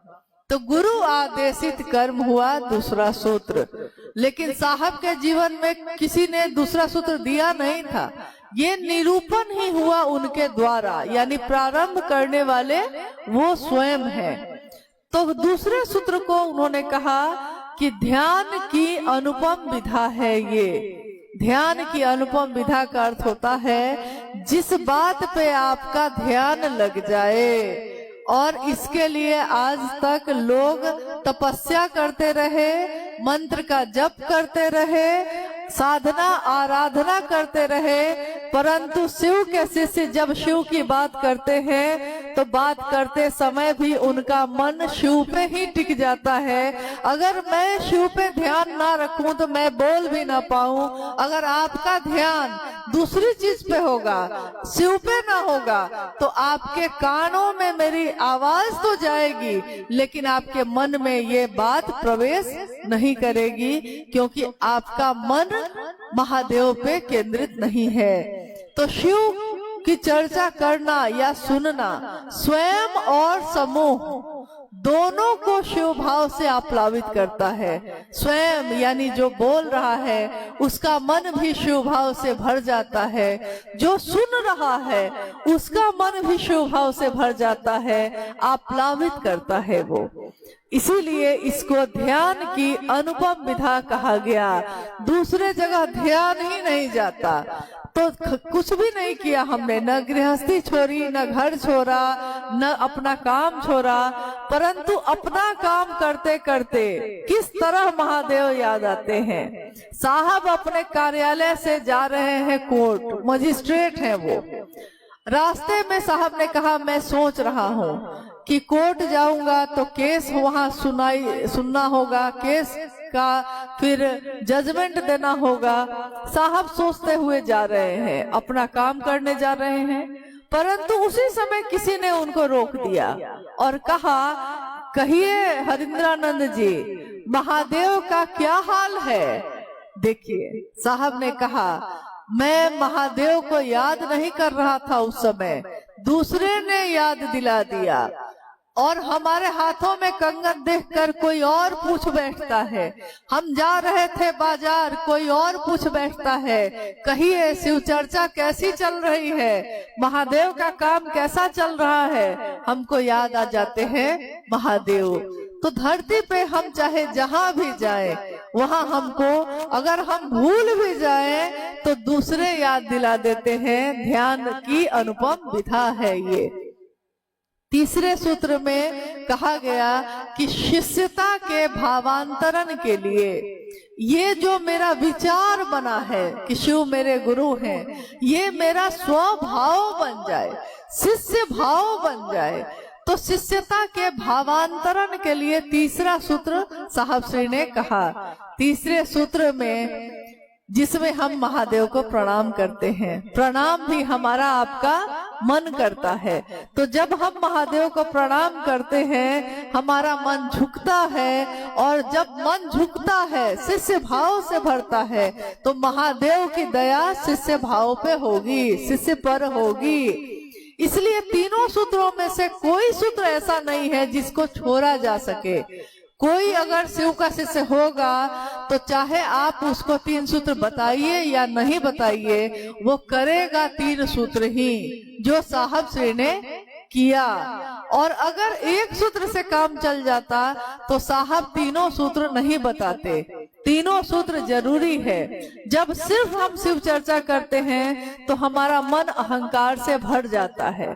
तो गुरु आदेशित कर्म हुआ दूसरा सूत्र। लेकिन साहब के जीवन में किसी ने दूसरा सूत्र दिया नहीं था, ये निरूपण ही हुआ उनके द्वारा, यानी प्रारंभ करने वाले वो स्वयं हैं। तो दूसरे सूत्र को उन्होंने कहा कि ध्यान की अनुपम विधा है ये। ध्यान की अनुपम विधा का अर्थ होता है जिस बात पे आपका ध्यान लग जाए। और इसके लिए आज तक लोग तपस्या करते रहे, मंत्र का जप करते रहे, साधना आराधना करते रहे, परंतु शिव के शिष्य जब शिव की बात करते हैं तो बात करते समय भी उनका मन शिव पे ही टिक जाता है। अगर मैं शिव पे ध्यान ना रखूं तो मैं बोल भी ना पाऊं। अगर आपका ध्यान दूसरी चीज पे होगा, शिव पे ना होगा, तो आपके कानों में मेरी आवाज तो जाएगी लेकिन आपके मन में ये बात प्रवेश नहीं करेगी, क्योंकि आपका मन महादेव पे केंद्रित नहीं है। तो शिव की चर्चा करना या सुनना स्वयं और समूह दोनों को शिव भाव से आप्लावित करता है। स्वयं यानी जो बोल रहा है उसका मन भी शिव भाव से भर जाता है, जो सुन रहा है उसका मन भी शिव भाव से भर जाता है, आप्लावित करता है वो। इसीलिए इसको ध्यान की अनुपम विधा कहा गया। दूसरे जगह ध्यान ही नहीं जाता तो कुछ भी नहीं किया हमने, न गृहस्थी छोड़ी, न घर छोड़ा, न अपना काम छोड़ा, परंतु अपना काम करते करते किस तरह महादेव याद आते हैं। साहब अपने कार्यालय से जा रहे हैं कोर्ट, मजिस्ट्रेट हैं वो। रास्ते में साहब ने कहा मैं सोच रहा हूँ कि कोर्ट जाऊंगा तो केस वहाँ सुनना होगा, केस का फिर जजमेंट देना होगा। साहब सोचते हुए जा रहे हैं, अपना काम करने जा रहे हैं, परंतु उसी समय किसी ने उनको रोक दिया और कहा कहिए हरिंद्रानंद जी, महादेव का क्या हाल है। देखिए साहब ने कहा मैं महादेव को याद नहीं कर रहा था उस समय, दूसरे ने याद दिला दिया। और हमारे हाथों में कंगन देखकर कोई और पूछ बैठता है, हम जा रहे थे बाजार कोई और पूछ बैठता है, कहिए शिव चर्चा कैसी चल रही है, महादेव का काम कैसा चल रहा है, हमको याद आ जाते हैं महादेव। तो धरती पे हम चाहे जहां भी जाएं, वहां हमको अगर हम भूल भी जाएं तो दूसरे याद दिला देते हैं। ध्यान की अनुपम विधा है ये। तीसरे सूत्र में कहा गया कि शिष्यता के भावांतरण के लिए ये जो मेरा विचार बना है कि शिव मेरे गुरु हैं, ये मेरा स्वभाव बन जाए, शिष्य भाव बन जाए। तो शिष्यता के भावांतरण के लिए तीसरा सूत्र साहब श्री ने कहा। तीसरे सूत्र में जिसमें हम महादेव को प्रणाम करते हैं, प्रणाम भी हमारा आपका मन करता है। तो जब हम महादेव को प्रणाम करते हैं हमारा मन झुकता है, और जब मन झुकता है शिष्य भाव से भरता है तो महादेव की दया शिष्य भाव पे होगी, शिष्य पर होगी। इसलिए तीनों सूत्रों में से कोई सूत्र ऐसा नहीं है जिसको छोड़ा जा सके। कोई अगर शिव का शिष्य होगा तो चाहे आप उसको 3 सूत्र बताइए या नहीं बताइए, वो करेगा 3 सूत्र ही जो साहब श्री ने किया। और अगर एक सूत्र से काम चल जाता तो साहब तीनों सूत्र नहीं बताते। तीनों सूत्र जरूरी है। जब सिर्फ हम शिव चर्चा करते हैं तो हमारा मन अहंकार से भर जाता है।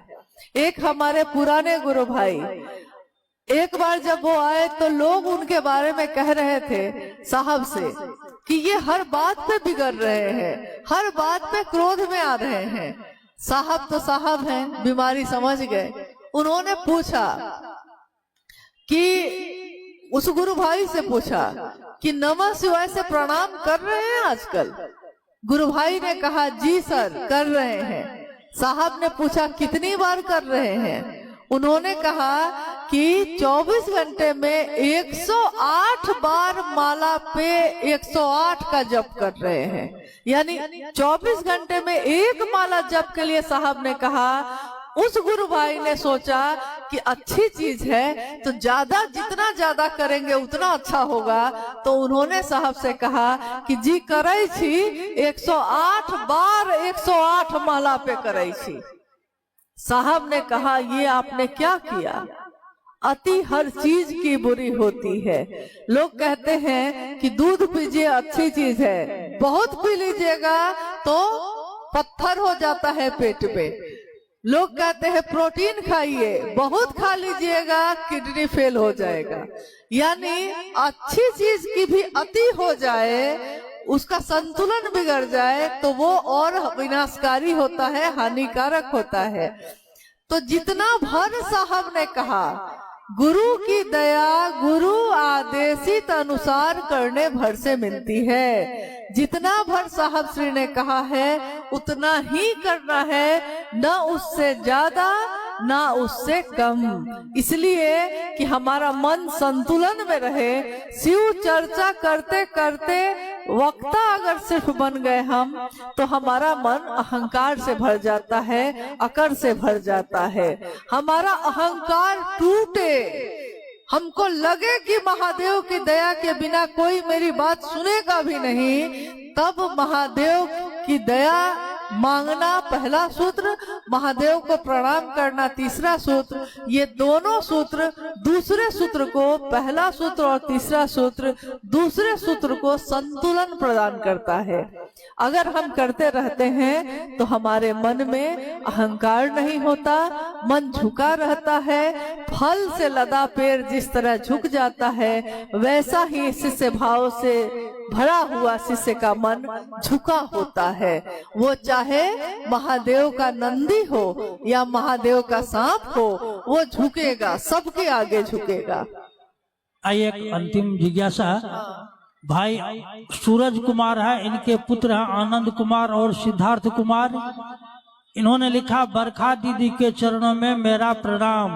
एक हमारे पुराने गुरु भाई, एक बार जब वो आए तो लोग उनके बारे में कह रहे थे साहब से कि ये हर बात पे बिगड़ रहे हैं, हर बात पे क्रोध में आ रहे हैं। साहब तो साहब हैं, बीमारी समझ गए। उन्होंने पूछा कि उस गुरु भाई से पूछा कि नमः शिवाय से प्रणाम कर रहे हैं आजकल। गुरु भाई ने कहा जी सर कर रहे हैं। साहब ने पूछा कितनी बार कर रहे हैं। उन्होंने कहा कि 24 घंटे में 108 बार माला पे 108 का जप कर रहे हैं। यानी 24 घंटे में एक माला जप के लिए साहब ने कहा। उस गुरु भाई ने सोचा कि अच्छी चीज है तो जितना ज्यादा करेंगे उतना अच्छा होगा। तो उन्होंने साहब से कहा कि जी करे छी 108 बार 108 माला पे करे छी। साहब ने कहा ये आपने क्या किया? अति हर चीज की बुरी होती है। लोग कहते हैं कि दूध पीजिए अच्छी चीज है, बहुत पी लीजिएगा तो पत्थर हो जाता है पेट पे। लोग कहते हैं प्रोटीन खाइए, बहुत खा लीजिएगा किडनी फेल हो जाएगा। यानी अच्छी चीज की भी अति हो जाए, उसका संतुलन बिगड़ जाए तो वो और विनाशकारी होता है, हानिकारक होता है। तो जितना भर साहब ने कहा गुरु की दया गुरु आदेशित अनुसार करने भर से मिलती है। जितना भर साहब श्री ने कहा है उतना ही करना है, न उससे ज्यादा ना उससे कम। इसलिए कि हमारा मन संतुलन में रहे। शिव चर्चा करते करते वक्ता अगर सिर्फ बन गए हम तो हमारा मन अहंकार से भर जाता है, अकड़ से भर जाता है। हमारा अहंकार टूटे, हमको लगे कि महादेव की दया के बिना कोई मेरी बात सुनेगा भी नहीं, तब महादेव की दया मांगना पहला सूत्र, महादेव को प्रणाम करना तीसरा सूत्र। ये दोनों सूत्र दूसरे सूत्र को, पहला सूत्र और तीसरा सूत्र दूसरे सूत्र को संतुलन प्रदान करता है। अगर हम करते रहते हैं तो हमारे मन में अहंकार नहीं होता, मन झुका रहता है। फल से लदा पेड़ जिस तरह झुक जाता है, वैसा ही शिष्य भाव से भरा हुआ शिष्य का मन झुका होता है। वो चाहे महादेव का नंदी हो या महादेव का सांप हो, वो झुकेगा, सबके आगे झुकेगा। आइए एक अंतिम जिज्ञासा। भाई सूरज कुमार है, इनके पुत्र हैं आनंद कुमार और सिद्धार्थ कुमार। इन्होंने लिखा, बरखा दीदी के चरणों में मेरा प्रणाम,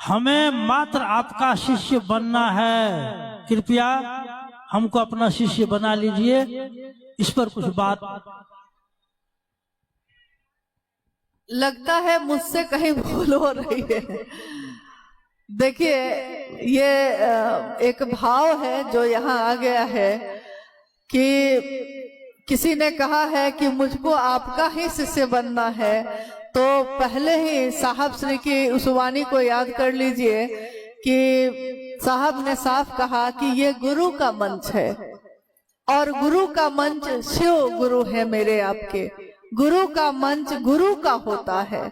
हमें मात्र आपका शिष्य बनना है, कृपया हमको अपना शिष्य बना लीजिए। इस पर कुछ बात। लगता है मुझसे कहीं भूल हो रही है। देखिए, ये एक भाव है जो यहाँ आ गया है कि किसी ने कहा है कि मुझको आपका ही शिष्य बनना है, तो पहले ही साहब श्री की उस वाणी को याद कर लीजिए कि साहब ने साफ कहा कि ये गुरु का मंच है और गुरु का मंच शिव गुरु है मेरे आपके। गुरु का मंच गुरु का होता है।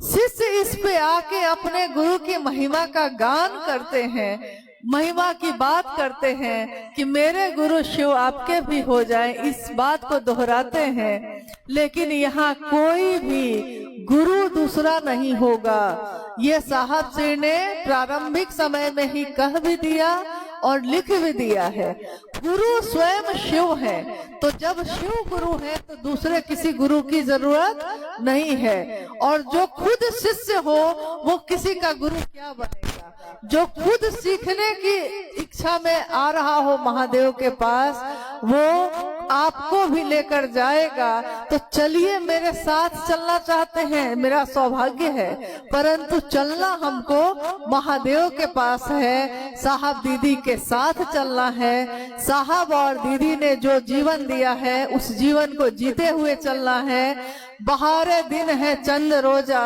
शिष्य इस पे आके अपने गुरु की महिमा का गान करते हैं, महिमा की बात करते हैं कि मेरे गुरु शिव आपके भी हो जाएं, इस बात को दोहराते हैं। लेकिन यहाँ कोई भी गुरु दूसरा नहीं होगा। ये साहब श्री ने प्रारंभिक समय में ही कह भी दिया और लिख भी दिया है। गुरु स्वयं शिव है, तो जब शिव गुरु है तो दूसरे किसी गुरु की जरूरत नहीं है। और जो खुद शिष्य हो वो किसी का गुरु क्या बनेगा। जो खुद सीखने की इच्छा में आ रहा हो महादेव के पास, वो आपको भी लेकर जाएगा। तो चलिए, मेरे साथ चलना चाहते हैं, मेरा सौभाग्य है, परंतु चलना हमको महादेव के पास है, साहब दीदी के साथ चलना है। साहब और दीदी ने जो जीवन दिया है उस जीवन को जीते हुए चलना है। बहारे दिन है चंद रोजा,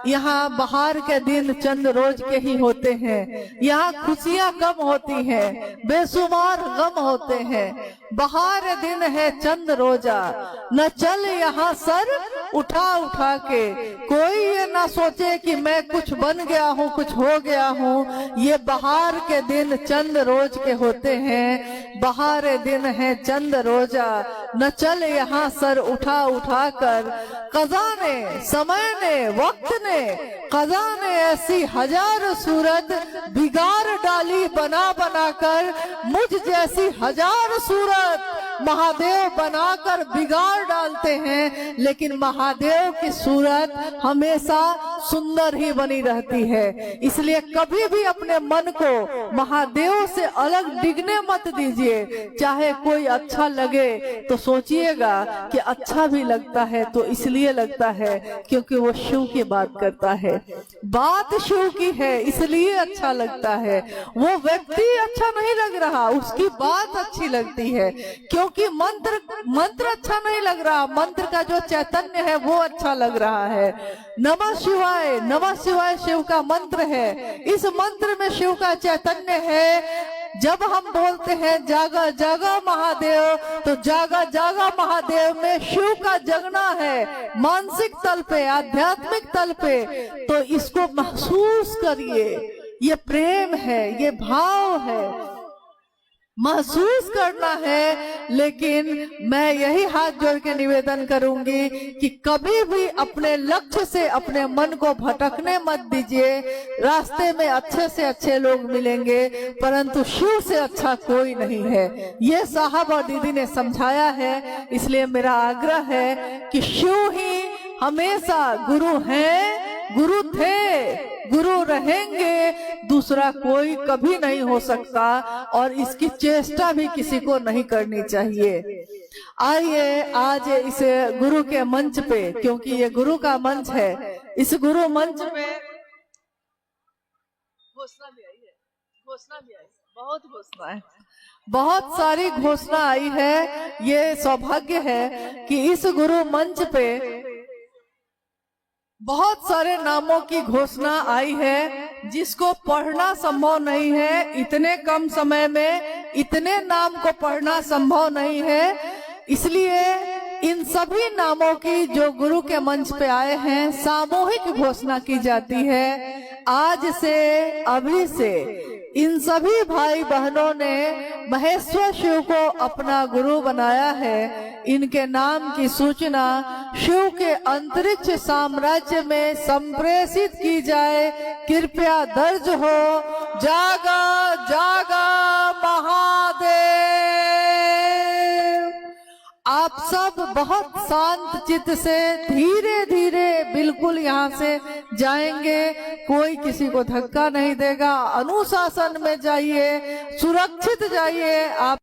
यहाँ बहार के दिन चंद रोज के ही होते हैं। यहाँ खुशियाँ कम होती हैं, बेशुमार गम होते हैं। बहार दिन है चंद रोजा, न चल यहाँ सर उठा उठा के। कोई ये ना सोचे कि मैं कुछ बन गया हूँ, कुछ हो गया हूँ। ये बहार के दिन चंद रोज के होते हैं। बहार दिन है चंद रोजा, न चल यहाँ सर उठा उठा कर। कज़ा ने, समय ने, वक्त ने, कज़ा ने ऐसी हजार सूरत बिगाड़ डाली बना बना कर। मुझ जैसी हजार सूरत महादेव बनाकर बिगाड़ डालते हैं, लेकिन महादेव की सूरत हमेशा सुंदर ही बनी रहती है। इसलिए कभी भी अपने मन को महादेव से अलग डिगने मत दीजिए। चाहे कोई अच्छा लगे तो सोचिएगा कि अच्छा भी लगता है तो इसलिए लगता है क्योंकि वो शिव की बात करता है, बात शिव की है इसलिए अच्छा लगता है। वो व्यक्ति अच्छा नहीं लग रहा, उसकी बात अच्छी लगती है, क्योंकि मंत्र अच्छा नहीं लग रहा, मंत्र का जो चैतन्य है वो अच्छा लग रहा है। नमः शिवाय शिव का मंत्र है, इस मंत्र में शिव का चैतन्य है। जब हम बोलते हैं जागा जागा महादेव, तो जागा जागा महादेव में शिव का जगना है, मानसिक तल पे, आध्यात्मिक तल पे। तो इसको महसूस करिए, ये प्रेम है, ये भाव है, महसूस करना है। लेकिन मैं यही हाथ जोड़ के निवेदन करूंगी कि कभी भी अपने लक्ष्य से अपने मन को भटकने मत दीजिए। रास्ते में अच्छे से अच्छे लोग मिलेंगे, परंतु शिव से अच्छा कोई नहीं है। ये साहब और दीदी ने समझाया है, इसलिए मेरा आग्रह है कि शिव ही हमेशा गुरु हैं, गुरु थे, गुरु रहेंगे, दूसरा कोई कभी नहीं हो सकता, और इसकी चेष्टा भी किसी को नहीं करनी चाहिए। आइए आज इस गुरु के मंच पे, क्योंकि ये गुरु का मंच है, इस गुरु मंच पे घोषणा भी आई है, बहुत घोषणा है, बहुत सारी घोषणा आई है। ये सौभाग्य है कि इस गुरु मंच पे बहुत सारे नामों की घोषणा आई है, जिसको पढ़ना संभव नहीं है। इतने कम समय में इतने नाम को पढ़ना संभव नहीं है, इसलिए इन सभी नामों की जो गुरु के मंच पे आए हैं सामूहिक घोषणा की जाती है। आज से, अभी से इन सभी भाई बहनों ने महेश्वर शिव को अपना गुरु बनाया है। इनके नाम की सूचना शिव के अंतरिक्ष साम्राज्य में संप्रेषित की जाए, कृपया दर्ज हो। जागा जागा महादेव। आप सब बहुत शांत चित्त से धीरे धीरे बिल्कुल यहाँ से जाएंगे, कोई किसी को धक्का नहीं देगा। अनुशासन में जाइए, सुरक्षित जाइए। आप